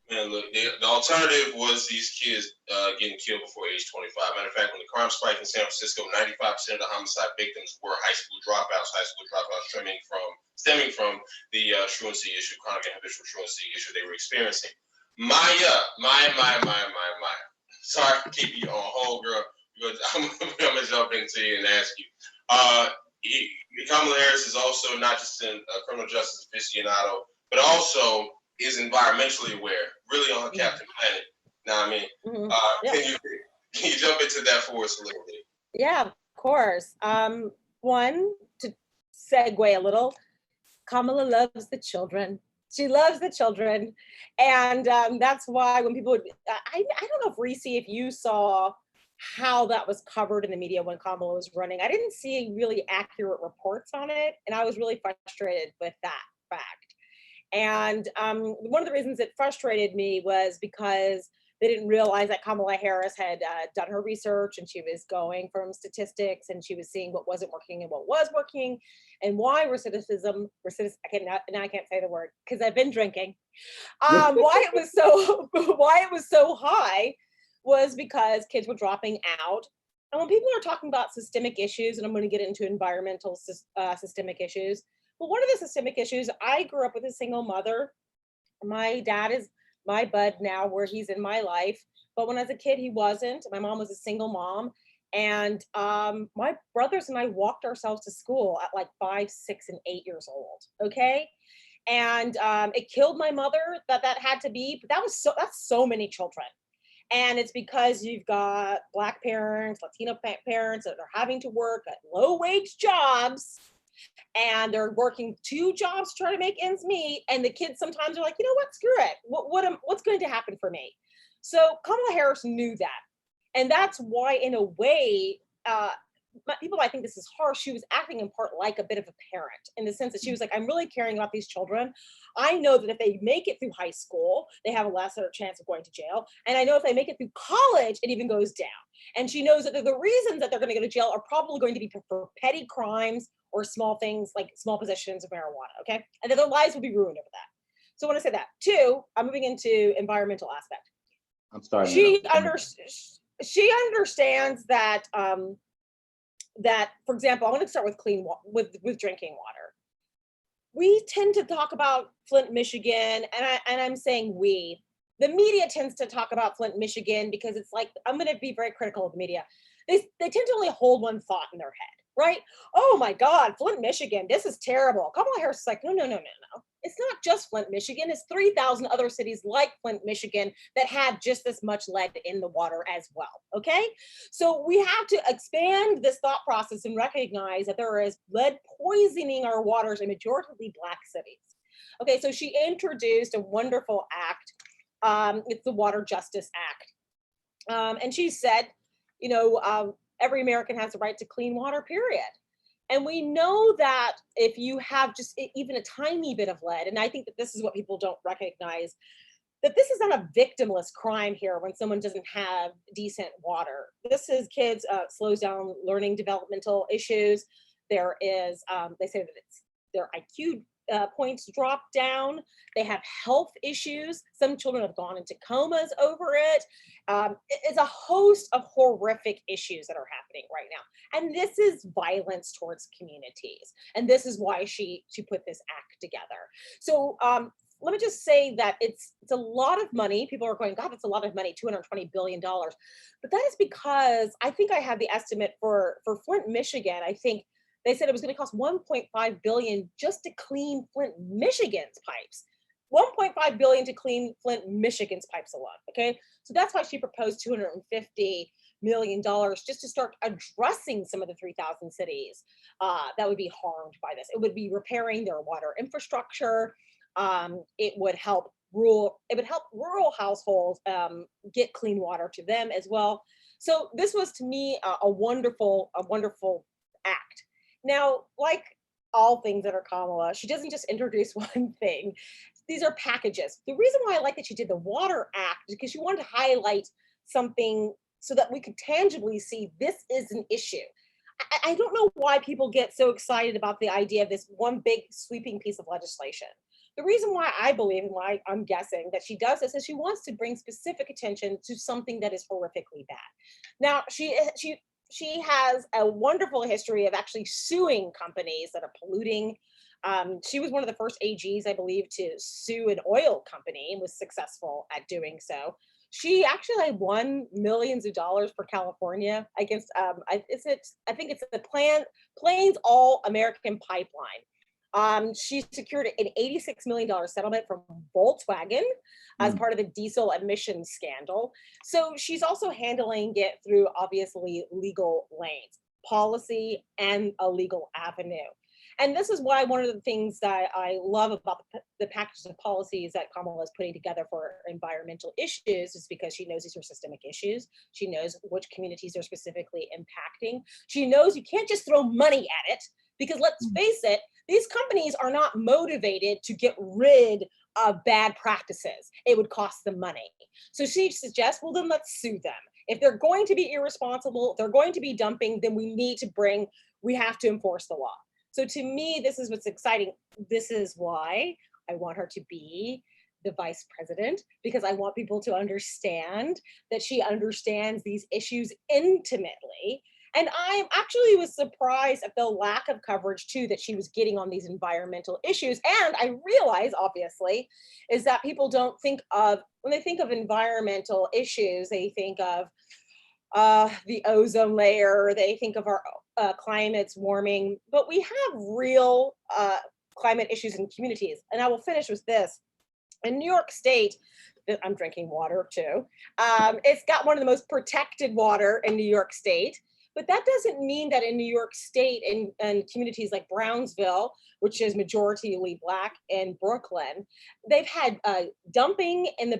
Man, look, the alternative was these kids getting killed before age 25. Matter of fact, when the crime spiked in San Francisco, 95% of the homicide victims were high school dropouts stemming from the truancy issue, chronic and habitual truancy issue they were experiencing. Maya. Sorry to keep you on hold, girl. I'm going to jump into you and ask you. Kamala Harris is also not just a criminal justice aficionado, but also is environmentally aware, really on Captain Planet. Now, I mean, can you jump into that for us a little bit?
Yeah, of course. One, to segue a little, Kamala loves the children. She loves the children. And that's why when people would, I don't know if Reese, if you saw how that was covered in the media when Kamala was running. I didn't see really accurate reports on it. And I was really frustrated with that fact. And one of the reasons it frustrated me was because they didn't realize that Kamala Harris had done her research and she was going from statistics and she was seeing what wasn't working and what was working and why recidivism, I can't say the word because I've been drinking. Why it was so high was because kids were dropping out. And when people are talking about systemic issues, and I'm going to get into environmental systemic issues, but one of the systemic issues, I grew up with a single mother. My dad is my bud now where he's in my life. But when I was a kid, he wasn't. My mom was a single mom. And my brothers and I walked ourselves to school at like 5, 6, and 8 years old. Okay. And it killed my mother that had to be, but that's so many children. And it's because you've got Black parents, Latino parents that are having to work at low wage jobs. And they're working 2 jobs to try to make ends meet. And the kids sometimes are like, you know what, screw it. What's going to happen for me? So Kamala Harris knew that. And that's why, in a way, people might think this is harsh. She was acting in part like a bit of a parent in the sense that she was like, I'm really caring about these children. I know that if they make it through high school, they have a lesser chance of going to jail. And I know if they make it through college, it even goes down. And she knows that the reasons that they're going to go to jail are probably going to be for petty crimes or small things like small possessions of marijuana, okay? And that their lives will be ruined over that. So when I say that, 2, I'm moving into environmental aspect.
I'm starting.
She understands that, for example, I want to start with clean water, with drinking water. We tend to talk about Flint, Michigan, and I'm saying we. The media tends to talk about Flint, Michigan, because it's like, I'm going to be very critical of the media. They tend to only hold one thought in their head. Right? Oh my God, Flint, Michigan, this is terrible. Kamala Harris is like, no. It's not just Flint, Michigan. It's 3,000 other cities like Flint, Michigan that have just as much lead in the water as well. Okay? So we have to expand this thought process and recognize that there is lead poisoning our waters in majority Black cities. Okay, so she introduced a wonderful act. It's the Water Justice Act. And she said, every American has the right to clean water, period. And we know that if you have just even a tiny bit of lead, and I think that this is what people don't recognize, that this is not a victimless crime here when someone doesn't have decent water. This is kids, slows down learning developmental issues. There is, they say that it's their IQ points drop down. They have health issues. Some children have gone into comas over it. It's a host of horrific issues that are happening right now. And this is violence towards communities. And this is why she put this act together. So let me just say that it's a lot of money. People are going, God, that's a lot of money, $220 billion. But that is because I think I have the estimate for Flint, Michigan. I think they said it was going to cost $1.5 billion just to clean Flint, Michigan's pipes. $1.5 billion to clean Flint, Michigan's pipes alone. Okay, so that's why she proposed $250 million just to start addressing some of the 3,000 cities that would be harmed by this. It would be repairing their water infrastructure. It would help rural households get clean water to them as well. So this was, to me, a wonderful act. Now, like all things that are Kamala, she doesn't just introduce one thing. These are packages. The reason why I like that she did the Water Act is because she wanted to highlight something so that we could tangibly see this is an issue. I don't know why people get so excited about the idea of this one big sweeping piece of legislation. The reason why I believe, and why I'm guessing that she does this, is she wants to bring specific attention to something that is horrifically bad. Now, she has a wonderful history of actually suing companies that are polluting. She was one of the first AGs, I believe, to sue an oil company and was successful at doing so. She actually won millions of dollars for California against, I think it's the Plains All American Pipeline. She secured an $86 million settlement from Volkswagen as part of the diesel emissions scandal. So she's also handling it through, obviously, legal lanes, policy, and a legal avenue. And this is why one of the things that I love about the package of policies that Kamala is putting together for environmental issues is because she knows these are systemic issues. She knows which communities are specifically impacting. She knows you can't just throw money at it, because let's face it, these companies are not motivated to get rid of bad practices. It would cost them money. So she suggests, well, then let's sue them. If they're going to be irresponsible, if they're going to be dumping, then we have to enforce the law. So to me, this is what's exciting. This is why I want her to be the vice president, because I want people to understand that she understands these issues intimately. And I actually was surprised at the lack of coverage too that she was getting on these environmental issues. And I realize, obviously, is that people don't think of, when they think of environmental issues, they think of the ozone layer, they think of our climate's warming, but we have real climate issues in communities. And I will finish with this. In New York State, I'm drinking water too, it's got one of the most protected water in New York State. But that doesn't mean that in New York State and communities like Brownsville, which is majority Black, and Brooklyn, they've had dumping in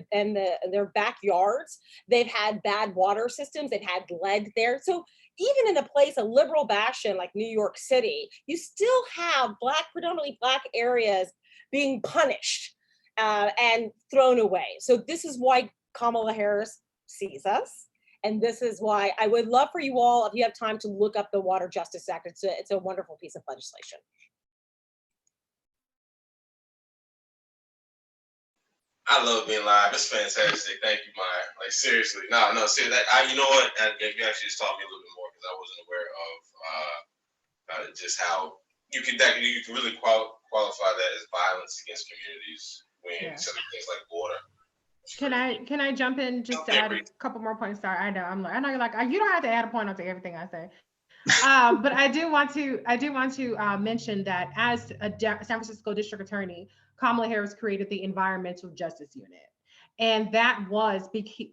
their backyards. They've had bad water systems. They've had lead there. So even in a liberal bastion like New York City, you still have predominantly Black areas being punished and thrown away. So this is why Kamala Harris sees us. And this is why I would love for you all, if you have time, to look up the Water Justice Act. It's a wonderful piece of legislation.
I love being live. It's fantastic. Thank you, Maya. Like, seriously. No, seriously. You know what? You actually just taught me a little bit more, because I wasn't aware of just how you can really qualify that as violence against communities when some things like water.
Can I jump in just to add a couple more points? Sorry, I know I'm like you don't have to add a point onto everything I say. But I do want to mention that as a San Francisco District Attorney, Kamala Harris created the Environmental Justice Unit. And that was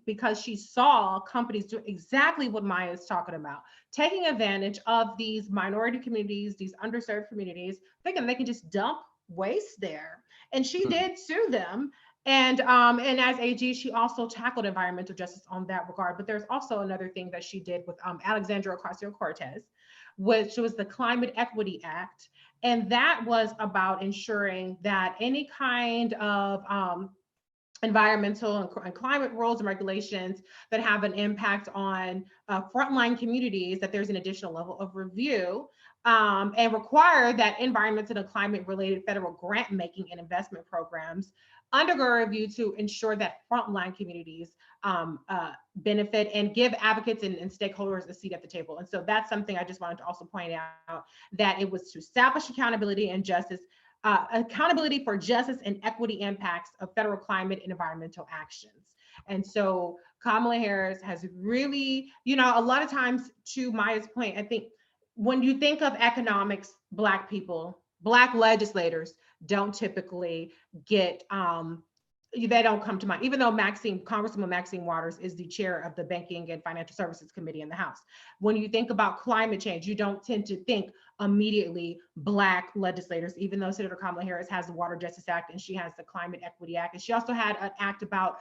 because she saw companies do exactly what Maya is talking about, taking advantage of these minority communities, these underserved communities, thinking they can just dump waste there. And she did sue them. And as AG, she also tackled environmental justice on that regard. But there's also another thing that she did with Alexandria Ocasio-Cortez, which was the Climate Equity Act. And that was about ensuring that any kind of environmental and climate rules and regulations that have an impact on frontline communities, that there's an additional level of review and require that environmental and climate-related federal grant-making and investment programs undergo review to ensure that frontline communities benefit and give advocates and stakeholders a seat at the table. And so that's something I just wanted to also point out, that it was to establish accountability and justice, accountability for justice and equity impacts of federal climate and environmental actions. And so Kamala Harris has really, you know, a lot of times, to Maya's point, I think when you think of economics, Black people, Black legislators don't typically get, they don't come to mind, even though Congresswoman Maxine Waters is the chair of the Banking and Financial Services Committee in the House. When you think about climate change, you don't tend to think immediately Black legislators, even though Senator Kamala Harris has the Water Justice Act and she has the Climate Equity Act. And she also had an act about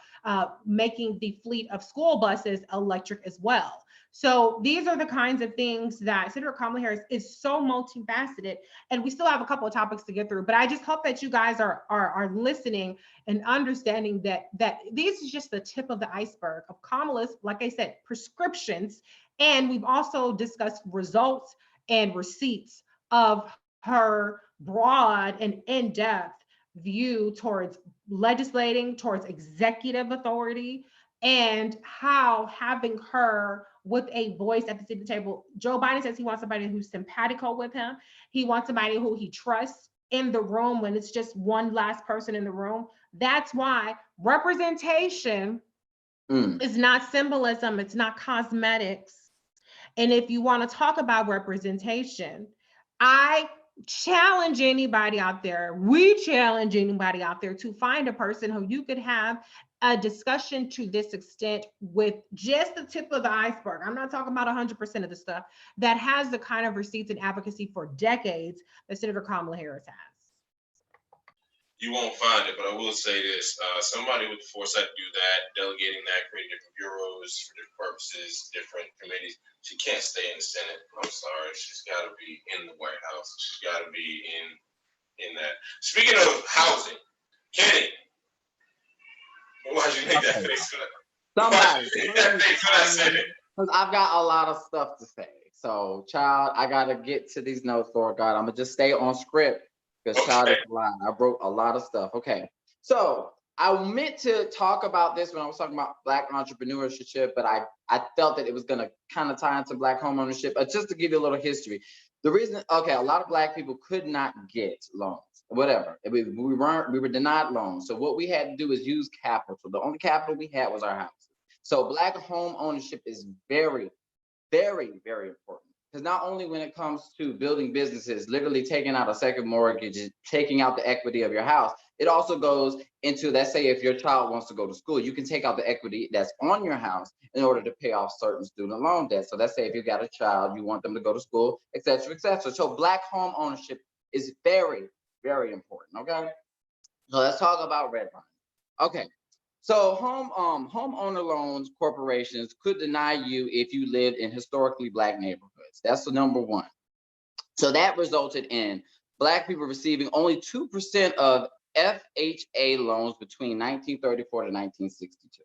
making the fleet of school buses electric as well. So these are the kinds of things that Senator Kamala Harris is so multifaceted, and we still have a couple of topics to get through, but I just hope that you guys are listening and understanding that this is just the tip of the iceberg of Kamala's, like I said, prescriptions. And we've also discussed results and receipts of her broad and in-depth view towards legislating, towards executive authority, and how having her with a voice at the table. Joe Biden says he wants somebody who's simpatico with him. He wants somebody who he trusts in the room when it's just one last person in the room. That's why representation is not symbolism, it's not cosmetics. And if you want to talk about representation, I challenge anybody out there, we challenge anybody out there to find a person who you could have a discussion to this extent with just the tip of the iceberg. I'm not talking about 100% of the stuff that has the kind of receipts and advocacy for decades that Senator Kamala Harris has.
You won't find it, but I will say this. Somebody with the foresight to do that, delegating that, creating different bureaus for different purposes, different committees. She can't stay in the Senate. I'm sorry. She's got to be in the White House. She's got to be in that. Speaking of housing, Kenny, why'd you make that face for that?
Somebody.
Because
I've got a lot of stuff to say. So, child, I got to get to these notes, Lord God. I'm going to just stay on script. Because child is lying. I wrote a lot of stuff. Okay. So I meant to talk about this when I was talking about Black entrepreneurship, but I felt that it was going to kind of tie into Black homeownership. Just to give you a little history. The reason, okay, a lot of Black people could not get loans, whatever. We were denied loans. So what we had to do is use capital. So the only capital we had was our houses. So Black home ownership is very, very, very important. Because not only when it comes to building businesses, literally taking out a second mortgage, taking out the equity of your house, it also goes into, let's say if your child wants to go to school, you can take out the equity that's on your house in order to pay off certain student loan debt. So let's say if you got a child, you want them to go to school, et cetera, et cetera. So Black home ownership is very, very important, okay? So let's talk about redlining. Okay. So homeowner loans corporations could deny you if you lived in historically Black neighborhoods. That's the number one. So that resulted in Black people receiving only 2% of FHA loans between 1934 to 1962.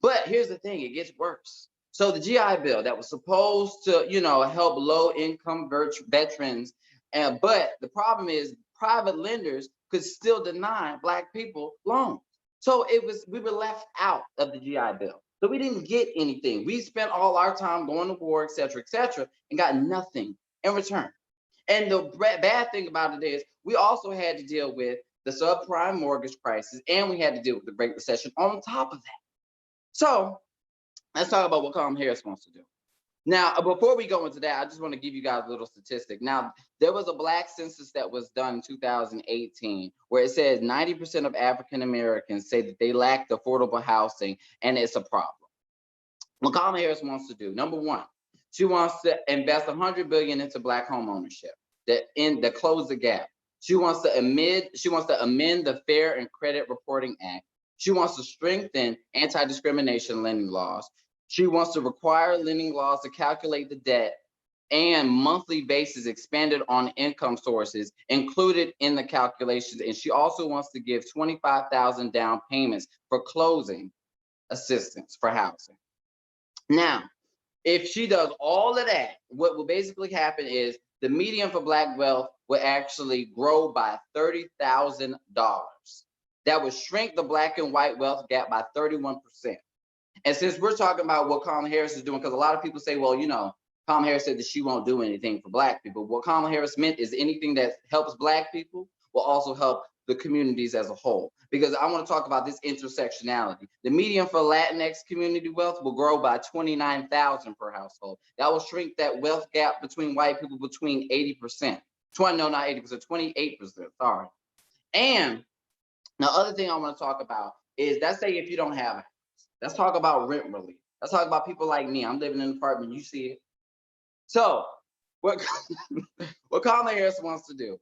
But here's the thing, it gets worse. So the GI Bill that was supposed to, help low-income veterans, but the problem is private lenders could still deny Black people loans. So we were left out of the GI Bill. So we didn't get anything. We spent all our time going to war, et cetera, and got nothing in return. And the bad thing about it is we also had to deal with the subprime mortgage crisis, and we had to deal with the Great Recession on top of that. So let's talk about what Kamala Harris wants to do. Now, before we go into that, I just want to give you guys a little statistic. Now, there was a Black census that was done in 2018 where it says 90% of African Americans say that they lack affordable housing, and it's a problem. What Kamala Harris wants to do, number one, she wants to invest $100 billion into Black home ownership that close the gap. She wants to amend the Fair and Credit Reporting Act. She wants to strengthen anti-discrimination lending laws. She wants to require lending laws to calculate the debt and monthly basis expanded on income sources included in the calculations. And she also wants to give $25,000 down payments for closing assistance for housing. Now, if she does all of that, what will basically happen is the median for Black wealth would actually grow by $30,000. That would shrink the Black and white wealth gap by 31%. And since we're talking about what Kamala Harris is doing, because a lot of people say, well, you know, Kamala Harris said that she won't do anything for Black people. What Kamala Harris meant is anything that helps Black people will also help the communities as a whole. Because I want to talk about this intersectionality. The median for Latinx community wealth will grow by $29,000 per household. That will shrink that wealth gap between white people between 80%. No, not 80%, 28%, sorry. And the other thing I want to talk about is, let's say if you don't have a house, let's talk about rent relief. Let's talk about people like me. I'm living in an apartment, you see it. So what Kamala Harris wants to do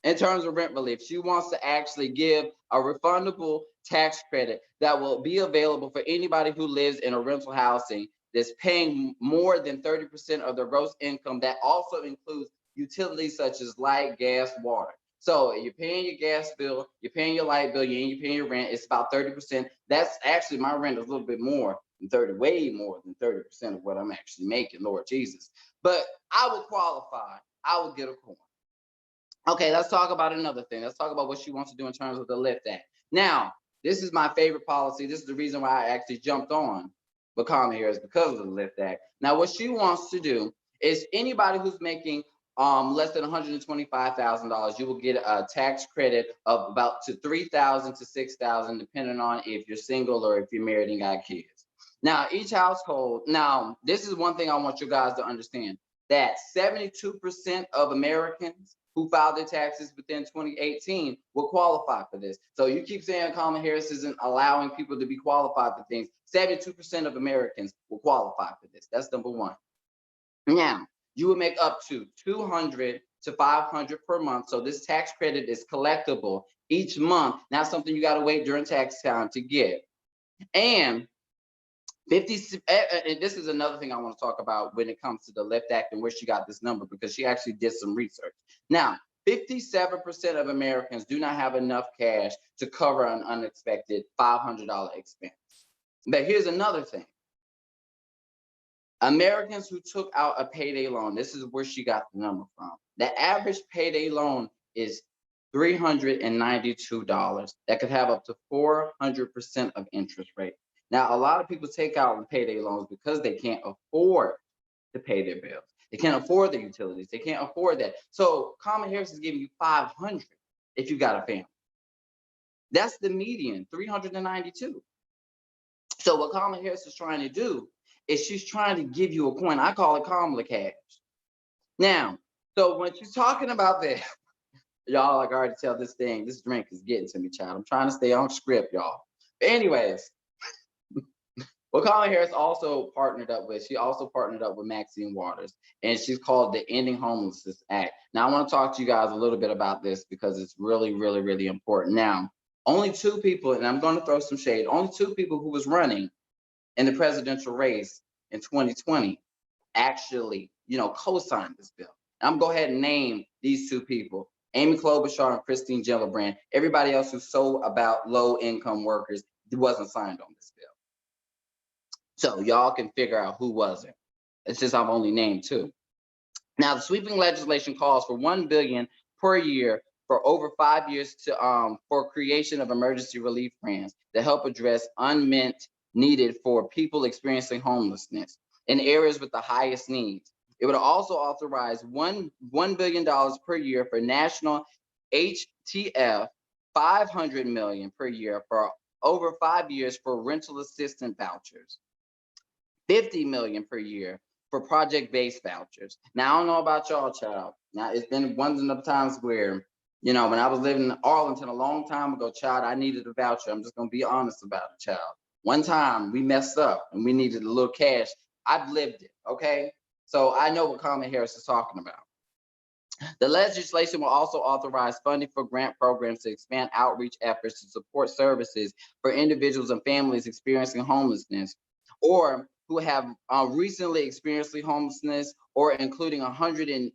in terms of rent relief, she wants to actually give a refundable tax credit that will be available for anybody who lives in a rental housing that's paying more than 30% of their gross income. That also includes utilities such as light, gas, water. So you're paying your gas bill, you're paying your light bill, you're paying your rent. It's about 30%. That's actually, my rent is a little bit more than 30, way more than 30% of what I'm actually making, Lord Jesus. But I would qualify, I would get a coin. Okay, let's talk about another thing. Let's talk about what she wants to do in terms of the LIFT Act. Now, this is my favorite policy. This is the reason why I actually jumped on with Kamala Harris, because of the LIFT Act. Now, what she wants to do is anybody who's making less than $125,000, you will get a tax credit of about to $3,000 to $6,000, depending on if you're single or if you're married and got kids. Now, each household, now, this is one thing I want you guys to understand, that 72% of Americans who filed their taxes within 2018 will qualify for this. So you keep saying Kamala Harris isn't allowing people to be qualified for things. 72% of Americans will qualify for this. That's number one. Now, you would make up to $200 to $500 per month. So this tax credit is collectible each month, not something you got to wait during tax time to get. And and this is another thing I want to talk about when it comes to the LIFT Act and where she got this number, because she actually did some research. Now, 57% of Americans do not have enough cash to cover an unexpected $500 expense. But here's another thing. Americans who took out a payday loan, this is where she got the number from. The average payday loan is $392. That could have up to 400% of interest rate. Now, a lot of people take out payday loans because they can't afford to pay their bills. They can't afford the utilities. They can't afford that. So Kamala Harris is giving you $500 if you got a family. That's the median, 392. So what Kamala Harris is trying to do is she's trying to give you a coin. I call it Kamala cash. Now, so when she's talking about that, y'all, I can already tell this drink is getting to me, child. I'm trying to stay on script, y'all. But anyways, what Kamala Harris also partnered up with, she also partnered up with Maxine Waters, and she's called the Ending Homelessness Act. Now, I want to talk to you guys a little bit about this because it's really, really, really important. Now, only two people, and I'm going to throw some shade, only two people who was running in the presidential race in 2020 actually, co-signed this bill. I'm going to go ahead and name these two people: Amy Klobuchar and Christine Gillibrand. Everybody else who's so about low-income workers wasn't signed on this bill. So y'all can figure out who wasn't. It's just I've only named two. Now, the sweeping legislation calls for $1 billion per year for over 5 years to for creation of emergency relief grants to help address unmet needed for people experiencing homelessness in areas with the highest needs. It would also authorize $1 billion per year for national HTF, $500 million per year for over 5 years for rental assistance vouchers, $50 million per year for project-based vouchers. Now, I don't know about y'all, child. Now, it's been one of the times where, when I was living in Arlington a long time ago, child, I needed a voucher. I'm just going to be honest about it, child. One time we messed up and we needed a little cash. I've lived it, okay? So I know what Kamala Harris is talking about. The legislation will also authorize funding for grant programs to expand outreach efforts to support services for individuals and families experiencing homelessness, or who have recently experienced homelessness, or including $100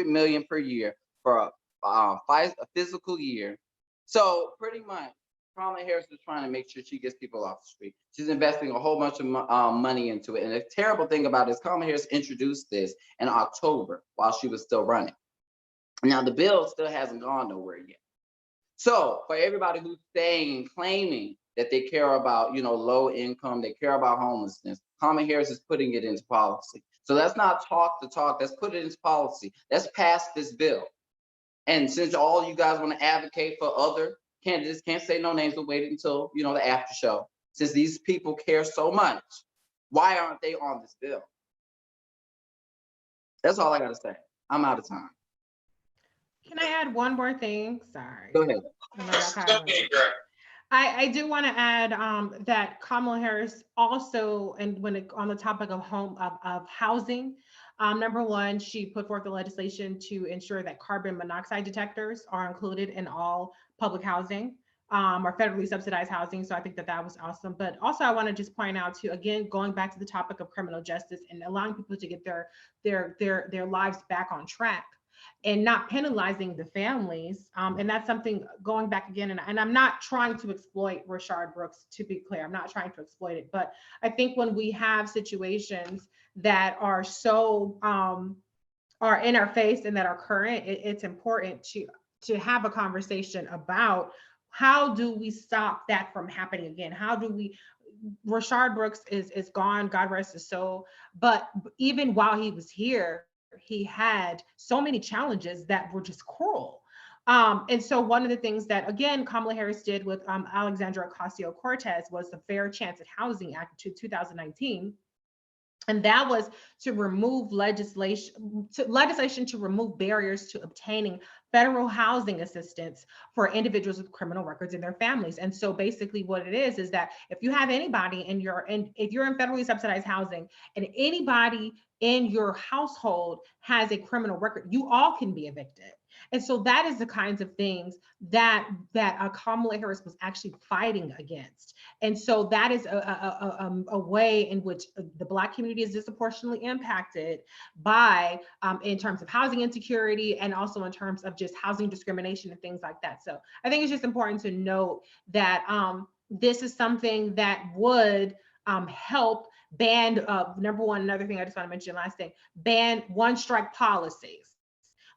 million per year for a fiscal year. So pretty much Kamala Harris is trying to make sure she gets people off the street. She's investing a whole bunch of money into it. And the terrible thing about it is Kamala Harris introduced this in October while she was still running. Now the bill still hasn't gone nowhere yet. So for everybody who's saying, claiming that they care about, low income, they care about homelessness, Kamala Harris is putting it into policy. So let's not talk the talk, let's put it into policy. Let's pass this bill. And since all you guys want to advocate for other candidates, can't say no names, but wait until, the after show. Since these people care so much, why aren't they on this bill? That's all I got to say. I'm out of time.
Can I add one more thing? Sorry.
Go ahead.
I do want to add that Kamala Harris also, and on the topic of housing, number one, she put forth the legislation to ensure that carbon monoxide detectors are included in all public housing or federally subsidized housing. So I think that was awesome. But also I want to just point out too, again, going back to the topic of criminal justice and allowing people to get their lives back on track, and not penalizing the families. And that's something going back again, and I'm not trying to exploit Rayshard Brooks, to be clear, I'm not trying to exploit it, but I think when we have situations that are so, are in our face and that are current, it's important to have a conversation about how do we stop that from happening again? How do we, Rayshard Brooks is gone, God rest his soul, but even while he was here, he had so many challenges that were just cruel. And so one of the things that, again, Kamala Harris did with Alexandria Ocasio-Cortez was the Fair Chance at Housing Act of 2019. And that was to remove legislation to remove barriers to obtaining federal housing assistance for individuals with criminal records and their families. And so basically what it is that if you have anybody if you're in federally subsidized housing and anybody in your household has a criminal record, you all can be evicted. And so that is the kinds of things that Kamala Harris was actually fighting against. And so that is a way in which the Black community is disproportionately impacted by, in terms of housing insecurity and also in terms of just housing discrimination and things like that. So I think it's just important to note that this is something that would help ban, number one, another thing I just want to mention, last thing, ban one-strike policies,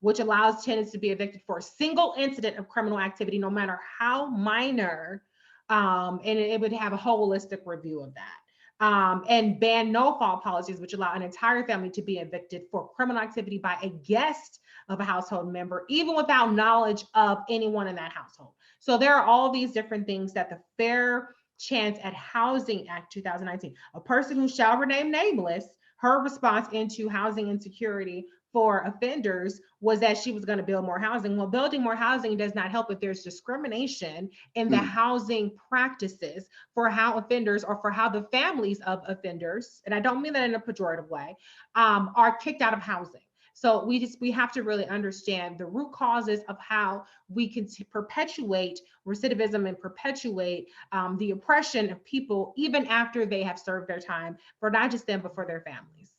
which allows tenants to be evicted for a single incident of criminal activity, no matter how minor, and it would have a holistic review of that. And ban no-fault policies, which allow an entire family to be evicted for criminal activity by a guest of a household member, even without knowledge of anyone in that household. So there are all these different things that the Fair Chance at Housing Act 2019, a person who shall remain nameless, her response into housing insecurity for offenders was that she was going to build more housing. Well, building more housing does not help if there's discrimination in the housing practices for how offenders or for how the families of offenders, and I don't mean that in a pejorative way, are kicked out of housing. So we have to really understand the root causes of how we can perpetuate recidivism and perpetuate the oppression of people even after they have served their time, for not just them, but for their families.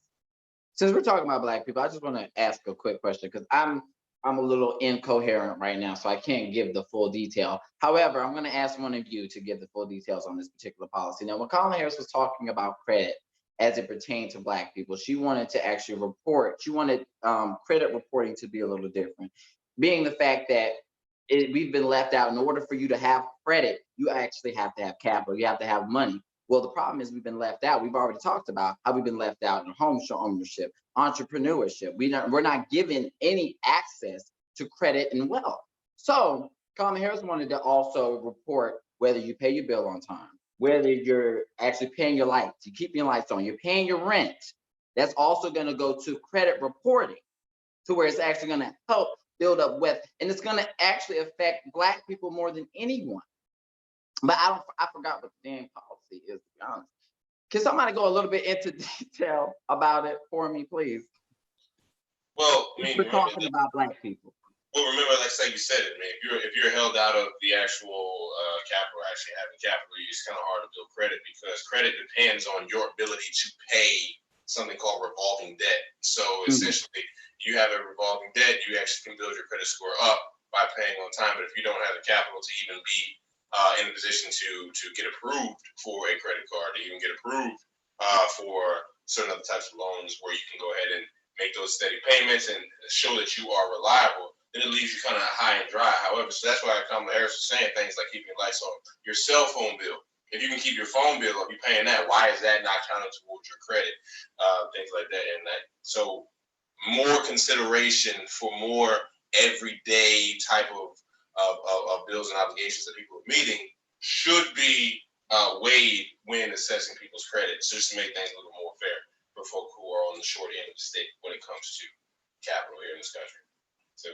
Since we're talking about Black people, I just want to ask a quick question because I'm a little incoherent right now, so I can't give the full detail. However, I'm going to ask one of you to give the full details on this particular policy. Now, when Kamala Harris was talking about credit as it pertained to Black people, she wanted to actually report. She wanted credit reporting to be a little different, being the fact that we've been left out. In order for you to have credit, you actually have to have capital. You have to have money. Well, the problem is we've been left out. We've already talked about how we've been left out in home ownership, entrepreneurship. We're not given any access to credit and wealth. So Kamala Harris wanted to also report whether you pay your bill on time, whether you're actually paying your lights, you keep your lights on, you're paying your rent. That's also going to go to credit reporting, to where it's actually going to help build up wealth, and it's going to actually affect Black people more than anyone. But I forgot what the damn policy is, to be honest. Can somebody go a little bit into detail about it for me, please?
Well, I mean,
we're talking about Black people.
Well, remember, like you said it, man. If you're held out of the actual capital, actually having capital, it's kind of hard to build credit because credit depends on your ability to pay something called revolving debt. So essentially, you have a revolving debt, you actually can build your credit score up by paying on time. But if you don't have the capital to even be in a position to get approved for a credit card, to even get approved for certain other types of loans where you can go ahead and make those steady payments and show that you are reliable, then it leaves you kind of high and dry. However, so that's why Kamala Harris was saying things like keeping lights on. Your cell phone bill, if you can keep your phone bill up, you're paying that. Why is that not counted towards your credit? Things like that. And so more consideration for more everyday type of bills and obligations that people are meeting should be weighed when assessing people's credit, so just to make things a little more fair for folk who are on the short end of the stick when it comes to capital here in this country. So,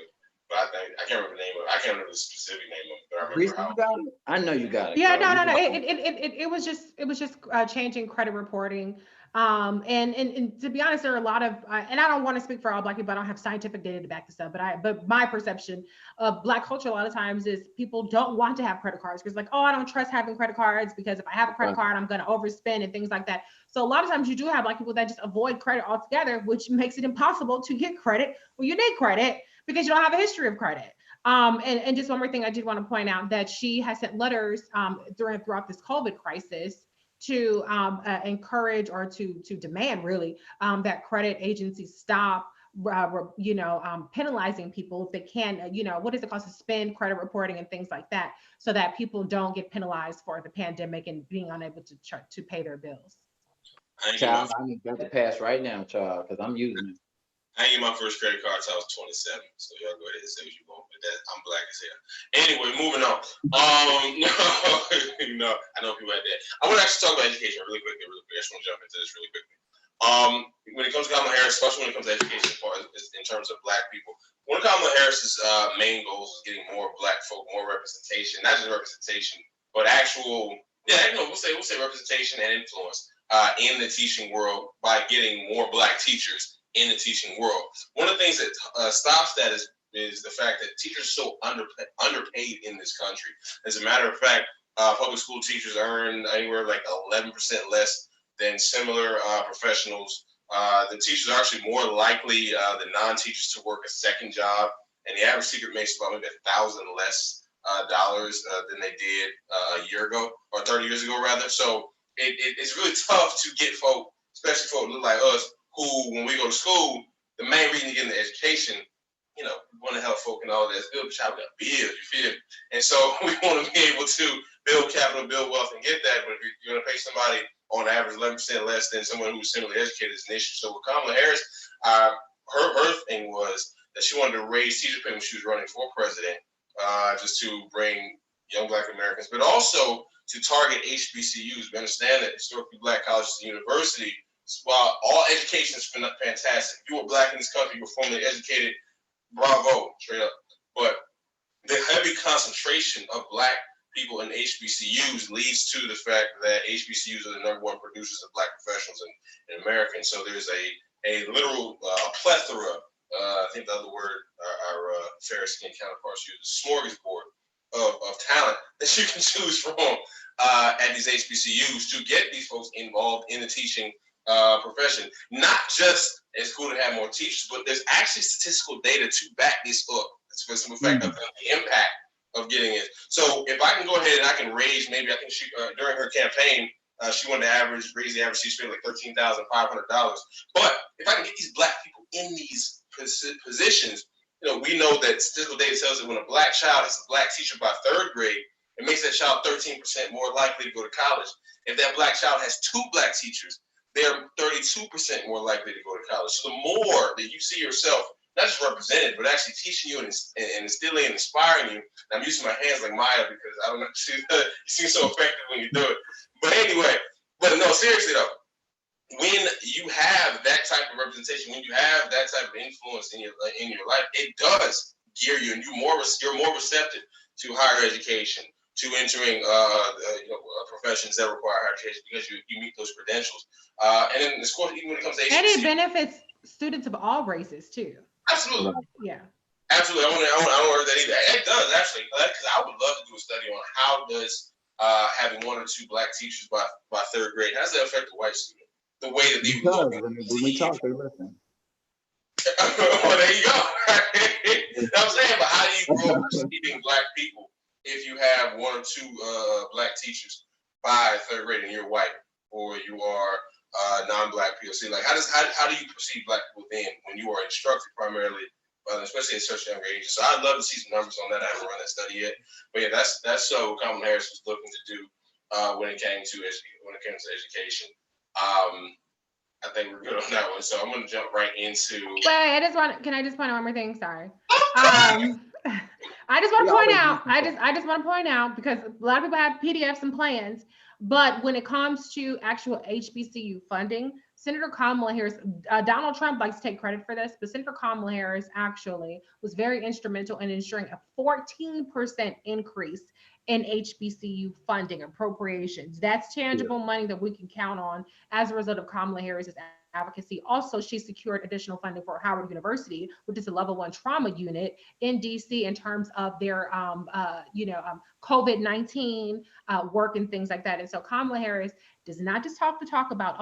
but I can't remember the name of it. I can't remember the specific name of it, but I remember
Reese,
how.
you got it? I know you got it.
Yeah,
girl.
no. It was just changing credit reporting. And to be honest, there are a lot of, and I don't want to speak for all Black people. I don't have scientific data to back this up, but my perception of Black culture a lot of times is people don't want to have credit cards because like, oh, I don't trust having credit cards because if I have a credit card, I'm going to overspend and things like that. So a lot of times you do have Black people that just avoid credit altogether, which makes it impossible to get credit when you need credit because you don't have a history of credit. And just one more thing I did want to point out that she has sent letters throughout this COVID crisis to encourage or to demand really that credit agencies stop penalizing people if they can, what is it called, suspend credit reporting and things like that, so that people don't get penalized for the pandemic and being unable to pay their bills.
Child, I need that to pass right now, child, because I'm using it.
I didn't get my first credit card until I was 27, so y'all go ahead and say what you want, but that I'm Black as hell. Anyway, moving on. No, I know people like that. I want to actually talk about education really quickly. I just want to jump into this really quickly. When it comes to Kamala Harris, especially when it comes to education in terms of Black people, one of Kamala Harris's main goals is getting more Black folk, more representation, not just representation, but actual, we'll say representation and influence in the teaching world by getting more Black teachers in the teaching world. One of the things that stops that is the fact that teachers are so underpaid in this country. As a matter of fact, public school teachers earn anywhere like 11% less than similar professionals. The teachers are actually more likely than non-teachers to work a second job, and the average teacher makes about maybe $1,000 less dollars than they did a year ago, or 30 years ago rather. So it's really tough to get folk, especially folk who look like us, who, when we go to school, the main reason to get into education, we want to help folk and all that. Build a child, we got bills, you feel me? And so we want to be able to build capital, build wealth, and get that. But if you're going to pay somebody on average 11% less than someone who's similarly educated, it's an issue. So with Kamala Harris, her thing was that she wanted to raise teacher pay when she was running for president, just to bring young Black Americans, but also to target HBCUs. We understand that historically Black colleges and universities, while all education is fantastic, if you were Black in this country, you were formally educated, bravo, straight up. But the heavy concentration of Black people in HBCUs leads to the fact that HBCUs are the #1 producers of Black professionals in America. And so there's a literal plethora, I think the other word our fair-skinned counterparts use, a smorgasbord of talent that you can choose from at these HBCUs to get these folks involved in the teaching profession. Not just it's cool to have more teachers, but there's actually statistical data to back this up. For some effect of the impact of getting it. So if I can go ahead and I can raise, maybe I can shoot during her campaign, she wanted to raise the average teacher like $13,500. But if I can get these Black people in these positions, we know that statistical data tells that when a Black child has a Black teacher by 3rd grade, it makes that child 13% more likely to go to college. If that Black child has 2 Black teachers, they're 32% more likely to go to college. So the more that you see yourself not just represented, but actually teaching you and instilling and inspiring you. And I'm using my hands like Maya because I don't know, you seem so effective when you do it. But anyway, no, seriously though, when you have that type of representation, when you have that type of influence in your life, it does gear you, and you're more receptive to higher education, to entering professions that require higher education because you meet those credentials. And then, of course, even when it comes to HBCU,
and it benefits students of all races too.
Absolutely.
Yeah.
Absolutely. I don't worry that either. It does actually, because I would love to do a study on how does having 1 or 2 Black teachers by 3rd grade, how does that affect the white student? The way that they look.
When we talk, they listen.
Well, there you go. You know what I'm saying? But how do you grow up receiving Black people if you have one or two black teachers by third grade and you're white, or you are non-black POC? Like, how do you perceive black people then when you are instructed primarily, especially at such younger ages? So I'd love to see some numbers on that. I haven't run that study yet, but yeah, that's what Kamala Harris was looking to do when it came to education. I think we're good on that one. So I'm going to jump right into.
Wait, can I just point out one more thing? Sorry. I just want to point out. I just want to point out, because a lot of people have PDFs and plans, but when it comes to actual HBCU funding, Senator Kamala Harris, Donald Trump likes to take credit for this, but Senator Kamala Harris actually was very instrumental in ensuring a 14% increase in HBCU funding appropriations. That's tangible money that we can count on as a result of Kamala Harris's advocacy. Also, she secured additional funding for Howard University, which is a level 1 trauma unit in DC, in terms of their COVID-19 work and things like that. And so Kamala Harris does not just talk about,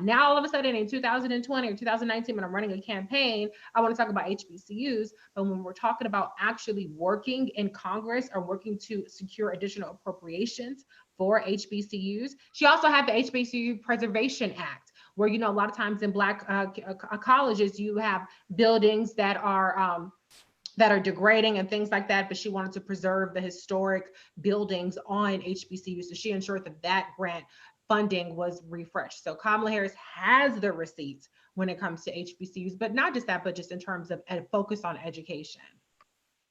now all of a sudden in 2020 or 2019, when I'm running a campaign, I want to talk about HBCUs. But when we're talking about actually working in Congress or working to secure additional appropriations for HBCUs, she also had the HBCU Preservation Act, where, a lot of times in Black colleges, you have buildings that are degrading and things like that, but she wanted to preserve the historic buildings on HBCUs. So she ensured that grant funding was refreshed. So Kamala Harris has the receipts when it comes to HBCUs, but not just that, but just in terms of a focus on education.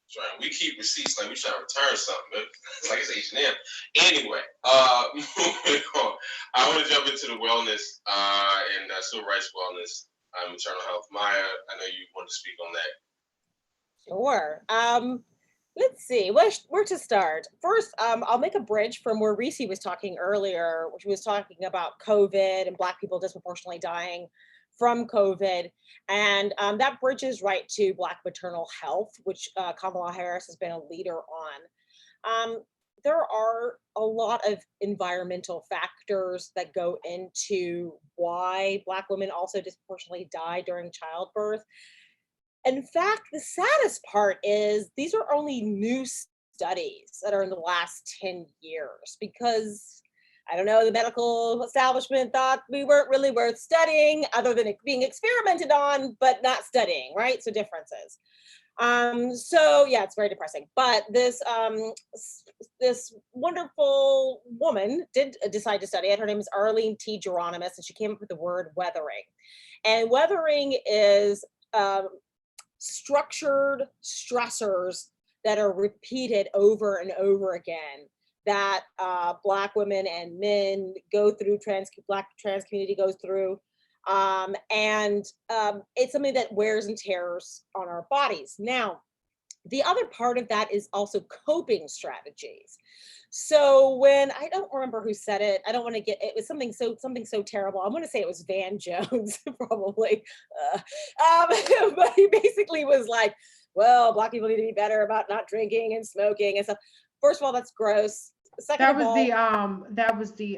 That's right. We keep receipts like we trying to return something, but it's like it's H&M. Anyway, moving on. I want to jump into the wellness and civil rights wellness, maternal health. Maya, I know you want to speak on that.
Sure. Let's see, where to start? First, I'll make a bridge from where Reese was talking earlier, which was talking about COVID and Black people disproportionately dying from COVID. And that bridges right to Black maternal health, which Kamala Harris has been a leader on. There are a lot of environmental factors that go into why Black women also disproportionately die during childbirth. In fact, the saddest part is these are only new studies that are in the last 10 years, because I don't know, the medical establishment thought we weren't really worth studying other than it being experimented on, but not studying, right? So differences. So yeah, it's very depressing. But this wonderful woman did decide to study it. Her name is Arlene T. Geronimus, and she came up with the word weathering. And weathering is structured stressors that are repeated over and over again that Black women and men go through, Black trans community goes through. And it's something that wears and tears on our bodies. Now, the other part of that is also coping strategies. So when, I don't remember who said it, I don't want to get, it was something so terrible. I'm going to say it was Van Jones, probably. But he basically was like, well, Black people need to be better about not drinking and smoking and stuff. First of all, that's gross. Second
that was the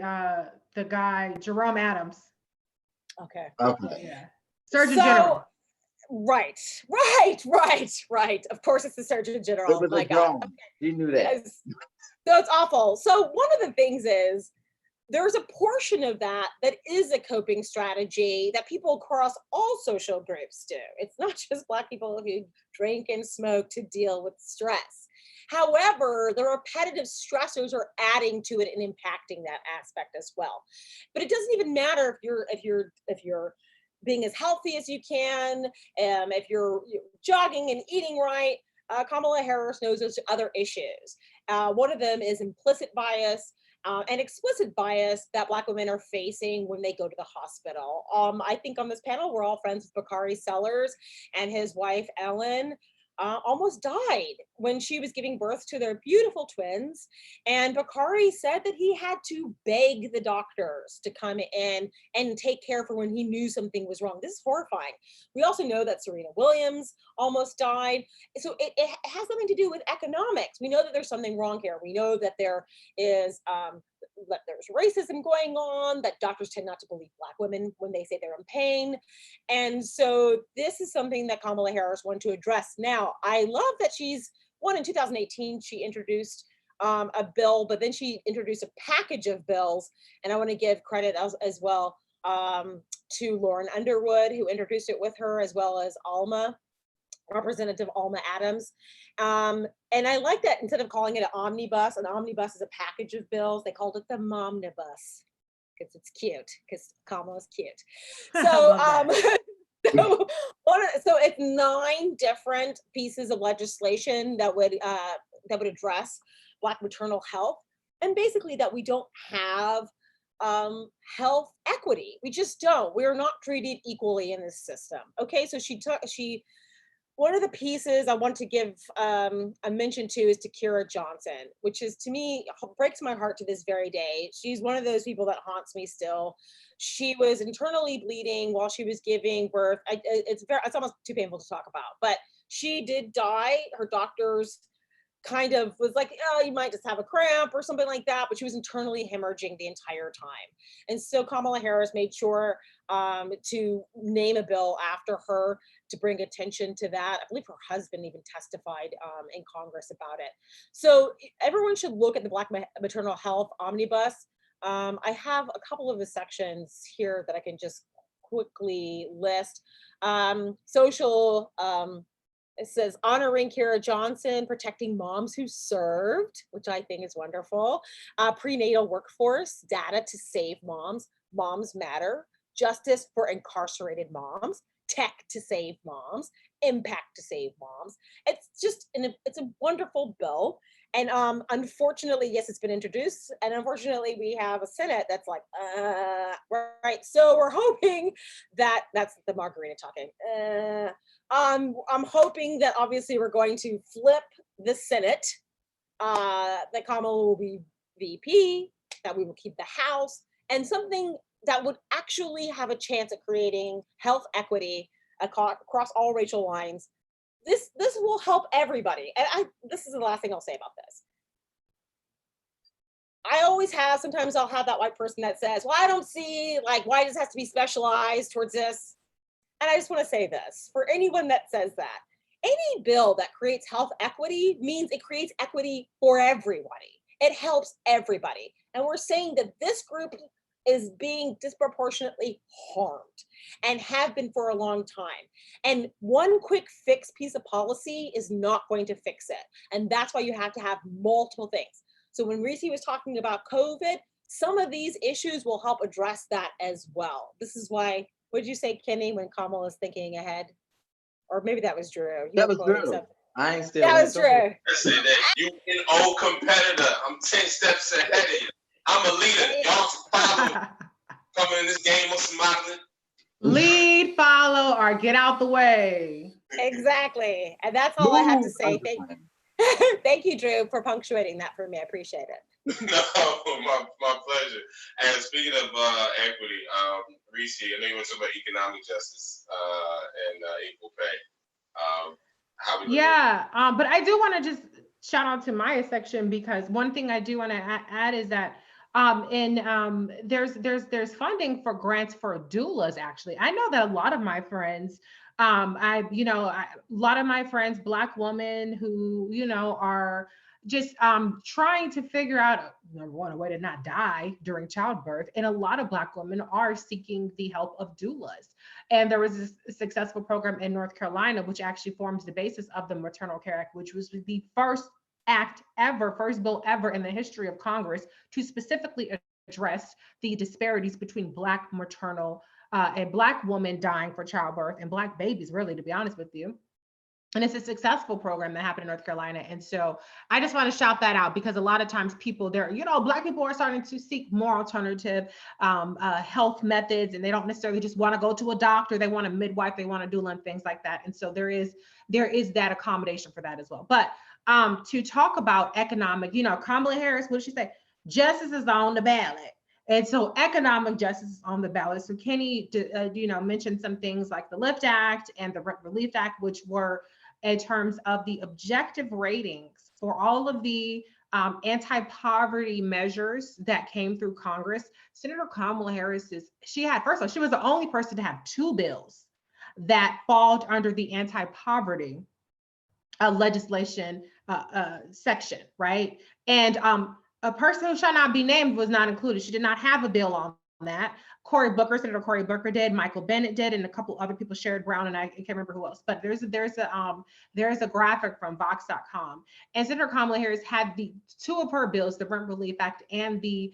guy, Jerome Adams.
Okay.
Yeah. Surgeon General.
Right. Of course, it's the Surgeon General.
It was God. Okay. You knew that.
Yes. So it's awful. So one of the things is there's a portion of that is a coping strategy that people across all social groups do. It's not just Black people who drink and smoke to deal with stress. However, the repetitive stressors are adding to it and impacting that aspect as well. But it doesn't even matter if you're being as healthy as you can, if you're jogging and eating right. Kamala Harris knows those other issues. One of them is implicit bias and explicit bias that Black women are facing when they go to the hospital. I think on this panel, we're all friends with Bakari Sellers, and his wife, Ellen, almost died when she was giving birth to their beautiful twins. And Bakari said that he had to beg the doctors to come in and take care of her when he knew something was wrong. This is horrifying. We also know that Serena Williams almost died. So it has something to do with economics. We know that there's something wrong here. We know that there is there's racism going on, that doctors tend not to believe Black women when they say they're in pain. And so this is something that Kamala Harris wanted to address. Now, I love that in 2018, she introduced a bill, but then she introduced a package of bills. And I want to give credit as well to Lauren Underwood, who introduced it with her, as well as Representative Alma Adams. And I like that instead of calling it an omnibus is a package of bills, they called it the momnibus because it's cute, because Kamala's cute. So, so it's 9 different pieces of legislation that would address Black maternal health, and basically that we don't have health equity. We just don't. We're not treated equally in this system. Okay, so one of the pieces I want to give a mention to is to Kira Johnson, which is, to me, breaks my heart to this very day. She's one of those people that haunts me still. She was internally bleeding while she was giving birth. It's almost too painful to talk about, but she did die. Her doctors kind of was like, oh, you might just have a cramp or something like that, but she was internally hemorrhaging the entire time. And so Kamala Harris made sure to name a bill after her to bring attention to that. I believe her husband even testified in Congress about it. So everyone should look at the Black maternal health omnibus. I have a couple of the sections here that I can just quickly list. It says honoring Kira Johnson, protecting moms who served, which I think is wonderful. Prenatal workforce, data to save moms, moms matter, justice for incarcerated moms, tech to save moms, impact to save moms. It's just, it's a wonderful bill. And unfortunately, yes, it's been introduced. And unfortunately, we have a Senate that's like, right. So we're hoping that, that's the margarita talking. I'm hoping that obviously we're going to flip the Senate, that Kamala will be VP, that we will keep the House, and something that would actually have a chance at creating health equity across all racial lines. This will help everybody. And this is the last thing I'll say about this. Sometimes I'll have that white person that says, well, I don't see, like, why does it have to be specialized towards this? And I just want to say this, for anyone that says that, any bill that creates health equity means it creates equity for everybody. It helps everybody. And we're saying that this group is being disproportionately harmed and have been for a long time. And one quick fix piece of policy is not going to fix it. And that's why you have to have multiple things. So when Reese was talking about COVID, some of these issues will help address that as well. This is why, what did you say, Kenny, when Kamala is thinking ahead? Or maybe that was Drew.
That was Drew. I ain't still.
That was Drew.
I say that you an old competitor. I'm 10 steps ahead of you. I'm a leader. Y'all follow. Coming in this game with some modeling.
Lead, follow, or get out the way.
Exactly. And that's all I have to say. Thank you, Drew, for punctuating that for me. I appreciate it.
No, my pleasure. And speaking of equity, Reese, I know you want to talk about economic justice and equal pay.
But I do want to just shout out to Maya's section, because one thing I do want to add is that there's funding for grants for doulas. Actually, I know that a lot of my friends, a lot of my friends, Black women who, are just trying to figure out, number one, a way to not die during childbirth. And a lot of Black women are seeking the help of doulas. And there was a successful program in North Carolina, which actually forms the basis of the Maternal Care Act, which was the first bill ever in the history of Congress to specifically address the disparities between Black maternal and Black women dying for childbirth and Black babies, really, to be honest with you. And it's a successful program that happened in North Carolina. And so I just want to shout that out, because a lot of times people there, Black people are starting to seek more alternative health methods, and they don't necessarily just want to go to a doctor. They want a midwife, they want a doula, and things like that. And so there is that accommodation for that as well. But to talk about economic, Kamala Harris, what did she say? Justice is on the ballot. And so economic justice is on the ballot. So Kenny, mentioned some things like the LIFT Act and the Rent Relief Act, which were in terms of the objective ratings for all of the anti-poverty measures that came through Congress. Senator Kamala Harris she was the only person to have 2 bills that fall under the anti-poverty legislation section, right? And a person who shall not be named was not included. She did not have a bill on that. Senator Cory Booker did, Michael Bennet did, and a couple other people, Sherrod Brown, and I can't remember who else. But there's a graphic from Vox.com, and Senator Kamala Harris had the two of her bills, the Rent Relief Act and the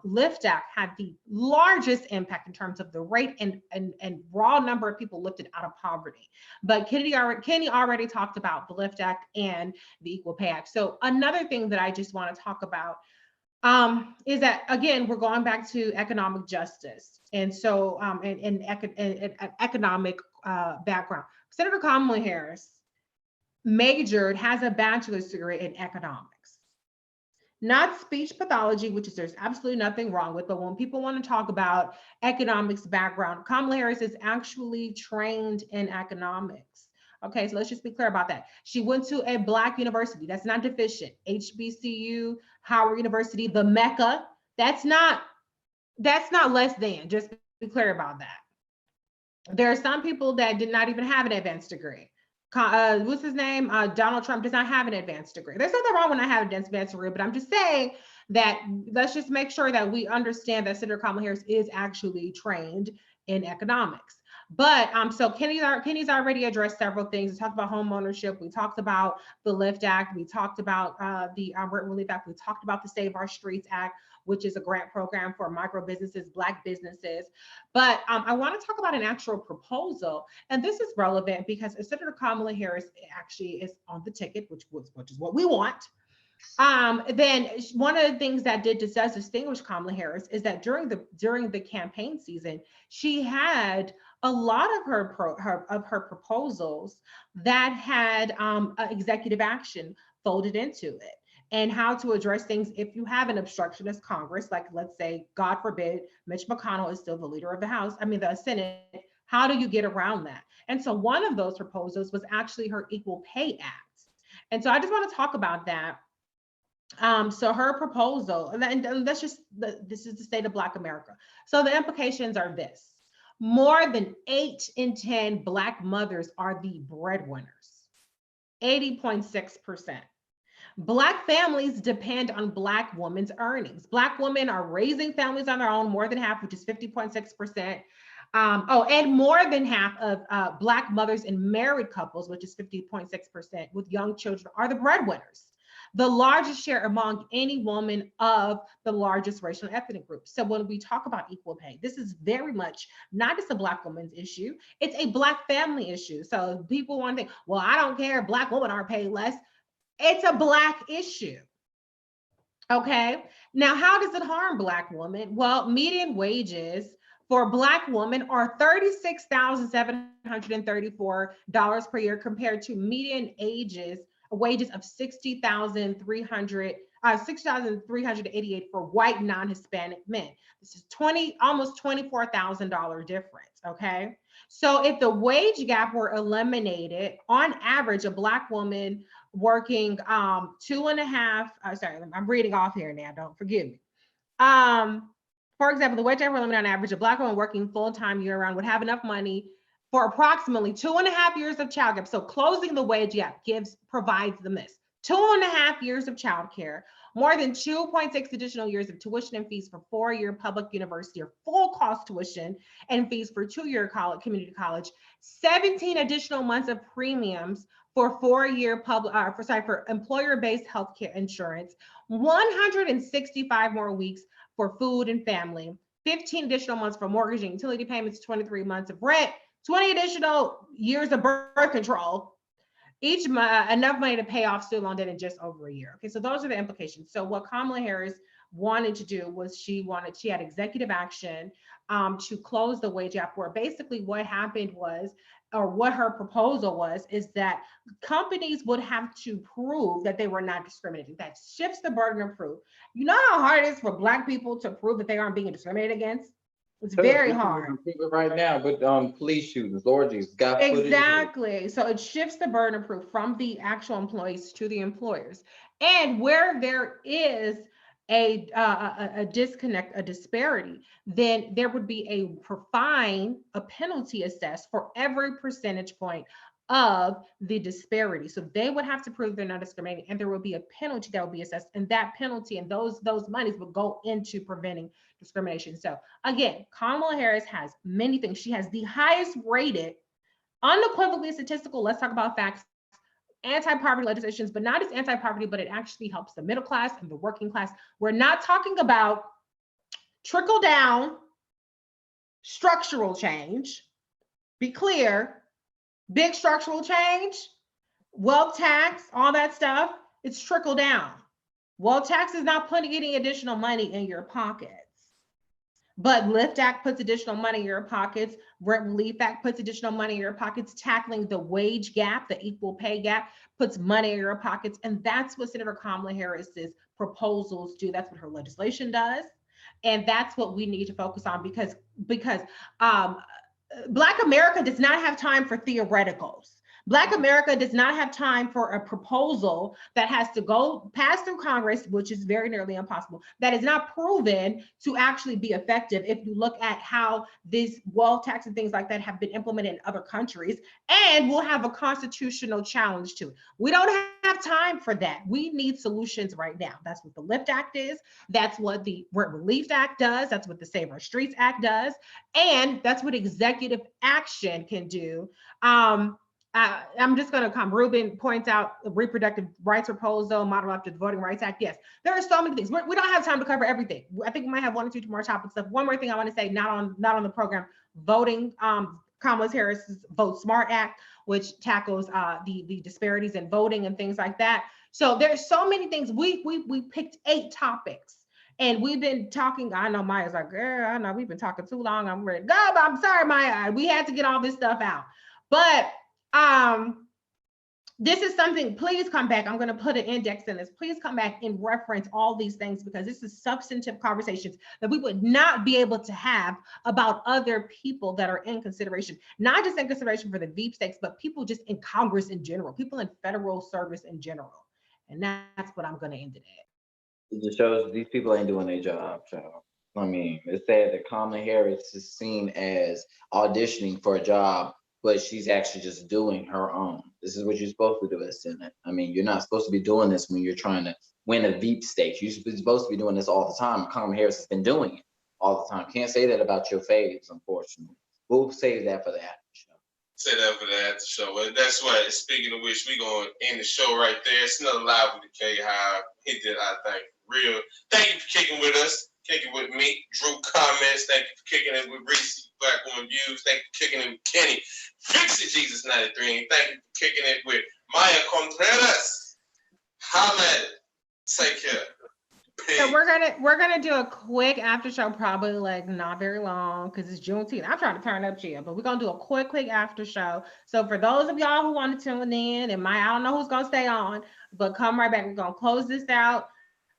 LIFT Act, had the largest impact in terms of the rate and raw number of people lifted out of poverty. But Kenny already talked about the LIFT Act and the Equal Pay Act. So another thing that I just want to talk about is that, again, we're going back to economic justice. And so, and economic background. Senator Kamala Harris has a bachelor's degree in economics, not speech pathology, which is there's absolutely nothing wrong with. But when people want to talk about economics background, Kamala Harris is actually trained in economics. Okay, so let's just be clear about that. She went to a Black university. That's not deficient. HBCU, Howard University, the Mecca. That's not less than. Just be clear about that. There are some people that did not even have an advanced degree. What's his name? Donald Trump does not have an advanced degree. There's nothing wrong when I have an advanced degree, but I'm just saying that let's just make sure that we understand that Senator Kamala Harris is actually trained in economics. But so Kenny's already addressed several things. We talked about home ownership. We talked about the LIFT Act. We talked about the Rent Relief Act. We talked about the Save Our Streets Act, which is a grant program for micro businesses, Black businesses. But I want to talk about an actual proposal. And this is relevant because Senator Kamala Harris actually is on the ticket, which is what we want. Then one of the things that does distinguish Kamala Harris is that during the campaign season, she had a lot of her proposals that had executive action folded into it, and how to address things if you have an obstructionist Congress, like let's say, God forbid, Mitch McConnell is still the leader of the Senate. How do you get around that? And so one of those proposals was actually her Equal Pay Act. And so I just want to talk about that. So her proposal, and this is the state of Black America. So the implications are this: more than 8 in 10 Black mothers are the breadwinners, 80.6%. Black families depend on Black women's earnings. Black women are raising families on their own, more than half, which is 50.6%. And more than half of Black mothers in married couples, which is 50.6%, with young children, are the breadwinners. The largest share among any woman of the largest racial and ethnic groups. So when we talk about equal pay, this is very much not just a Black woman's issue, it's a Black family issue. So people want to think, well, I don't care, Black women aren't paid less. It's a Black issue. Okay, now how does it harm Black women? Well, median wages for Black women are $36,734 per year, compared to median wages of $60,388 for white non-Hispanic men. This is almost $24,000 difference. Okay, so if the wage gap were eliminated, on average, a Black woman working 2.5, sorry, I'm reading off here now, don't forgive me. For example, the wage gap were eliminated, on average, a Black woman working full-time year-round would have enough money for approximately 2.5 years of child gap. So closing the wage gap provides the miss. 2.5 years of childcare, more than 2.6 additional years of tuition and fees for 4-year public university or full cost tuition and fees for 2-year community college, 17 additional months of premiums for 4-year for employer-based healthcare insurance, 165 more weeks for food and family, 15 additional months for mortgage and utility payments, 23 months of rent, 20 additional years of birth control, each enough money to pay off student loan debt in just over a year. Okay, so those are the implications. So what Kamala Harris wanted to do was she had executive action to close the wage gap, where basically what happened was, or what her proposal was, is that companies would have to prove that they were not discriminating. That shifts the burden of proof. You know how hard it is for Black people to prove that they aren't being discriminated against? It's very hard.
Right now, but police shootings, orgies, got
exactly. So it shifts the burden of proof from the actual employees to the employers. And where there is a disconnect, a disparity, then there would be a fine, a penalty assessed for every percentage point of the disparity. So they would have to prove they're not discriminating, and there will be a penalty that will be assessed, and that penalty and those monies will go into preventing discrimination. So again, Kamala Harris has many things. She has the highest rated, unequivocally statistical, let's talk about facts, anti-poverty legislations, but not just anti-poverty, but it actually helps the middle class and the working class. We're not talking about trickle down structural change. Be clear, big structural change, wealth tax, all that stuff, it's trickle down. Wealth tax is not putting any additional money in your pockets. But LIFT Act puts additional money in your pockets. Rent Relief Act puts additional money in your pockets. Tackling the wage gap, the equal pay gap, puts money in your pockets. And that's what Senator Kamala Harris's proposals do. That's what her legislation does. And that's what we need to focus on, because Black America does not have time for theoreticals. Black America does not have time for a proposal that has to go pass through Congress, which is very nearly impossible, that is not proven to actually be effective. If you look at how these wealth tax and things like that have been implemented in other countries, and we'll have a constitutional challenge to it. We don't have time for that. We need solutions right now. That's what the LIFT Act is. That's what the Rent Relief Act does. That's what the Save Our Streets Act does. And that's what executive action can do. I'm just going to come. Ruben points out the reproductive rights proposal, model after the Voting Rights Act. Yes, there are so many things. We don't have time to cover everything. I think we might have one or two more topics. One more thing I want to say, not on the program, voting, Kamala Harris's Vote Smart Act, which tackles the disparities in voting and things like that. So there's so many things. We picked 8 topics. And we've been talking. I know Maya's like, girl, I know we've been talking too long. I'm ready to go, but I'm sorry, Maya. We had to get all this stuff out. But this is something, please come back. I'm going to put an index in this. Please come back and reference all these things, because this is substantive conversations that we would not be able to have about other people that are in consideration, not just in consideration for the VEEP stakes, but people just in Congress in general, people in federal service in general. And that's what I'm going to end it at.
It just shows these people ain't doing their job, child. I mean, it's sad that Kamala Harris is seen as auditioning for a job, but she's actually just doing her own. This is what you're supposed to do as Senate. I mean, you're not supposed to be doing this when you're trying to win a VEEP state. You're supposed to be doing this all the time. Kamala Harris has been doing it all the time. Can't say that about your faves, unfortunately. We'll save that for the after show.
Say that for the after show. Well, that's right. Speaking of which, we're going to end the show right there. It's another Live with the KHive. He did, I think, real. Thank you for kicking with us. Kicking with me, Drew Comments. Thank you for kicking it with Reese, Black Woman Views. Thank you for kicking it with Kenny, Fix It Jesus 93. And thank you for kicking it with Maya Contreras. Holla at it. Take care. Peace.
So we're gonna do a quick after show, probably like not very long, because it's Juneteenth. I'm trying to turn up chill, but we're gonna do a quick after show. So for those of y'all who want to tune in, and I don't know who's gonna stay on, but come right back. We're gonna close this out.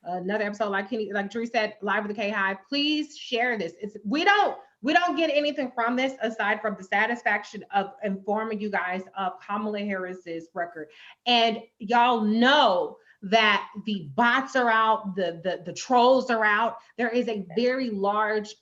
Another episode, like Drew said, Live with the KHive. Please share this. We don't get anything from this aside from the satisfaction of informing you guys of Kamala Harris's record. And y'all know that the bots are out, the trolls are out. There is a very large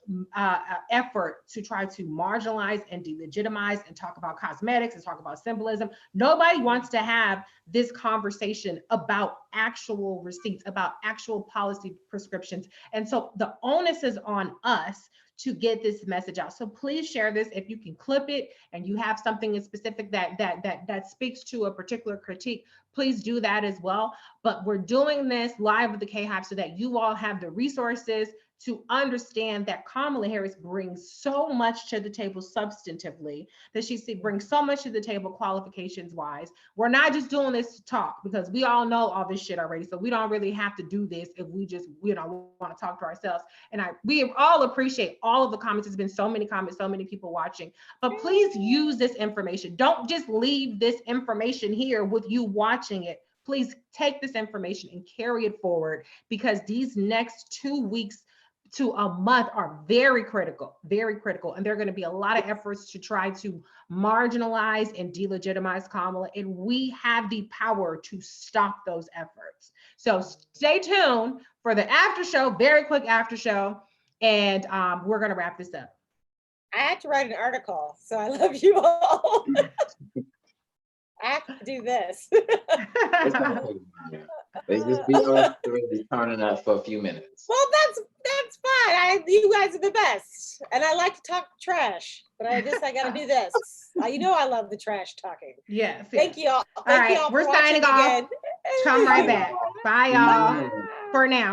effort to try to marginalize and delegitimize and talk about cosmetics and talk about symbolism. Nobody wants to have this conversation about actual receipts, about actual policy prescriptions. And so the onus is on us to get this message out. So please share this. If you can clip it and you have something in specific that speaks to a particular critique, please do that as well. But we're doing this live with the KHive so that you all have the resources to understand that Kamala Harris brings so much to the table substantively, that she brings so much to the table qualifications wise. We're not just doing this to talk, because we all know all this shit already. So we don't really have to do this if we just, want to talk to ourselves. And we all appreciate all of the comments. There's been so many comments, so many people watching, but please use this information. Don't just leave this information here with you watching it. Please take this information and carry it forward, because these next 2 weeks to a month are very critical. And there are going to be a lot of efforts to try to marginalize and delegitimize Kamala. And we have the power to stop those efforts. So stay tuned for the after show, very quick after show. And we're going to wrap this up.
I had to write an article, so I love you all. I have to do this.
It's not really mine. They just be us three turning up for a few minutes.
Well, that's fine. You guys are the best, and I like to talk trash, but I got to do this. You know, I love the trash talking.
Yes.
Thank you all.
All right, we're signing off. Come right back. Bye, y'all. For now.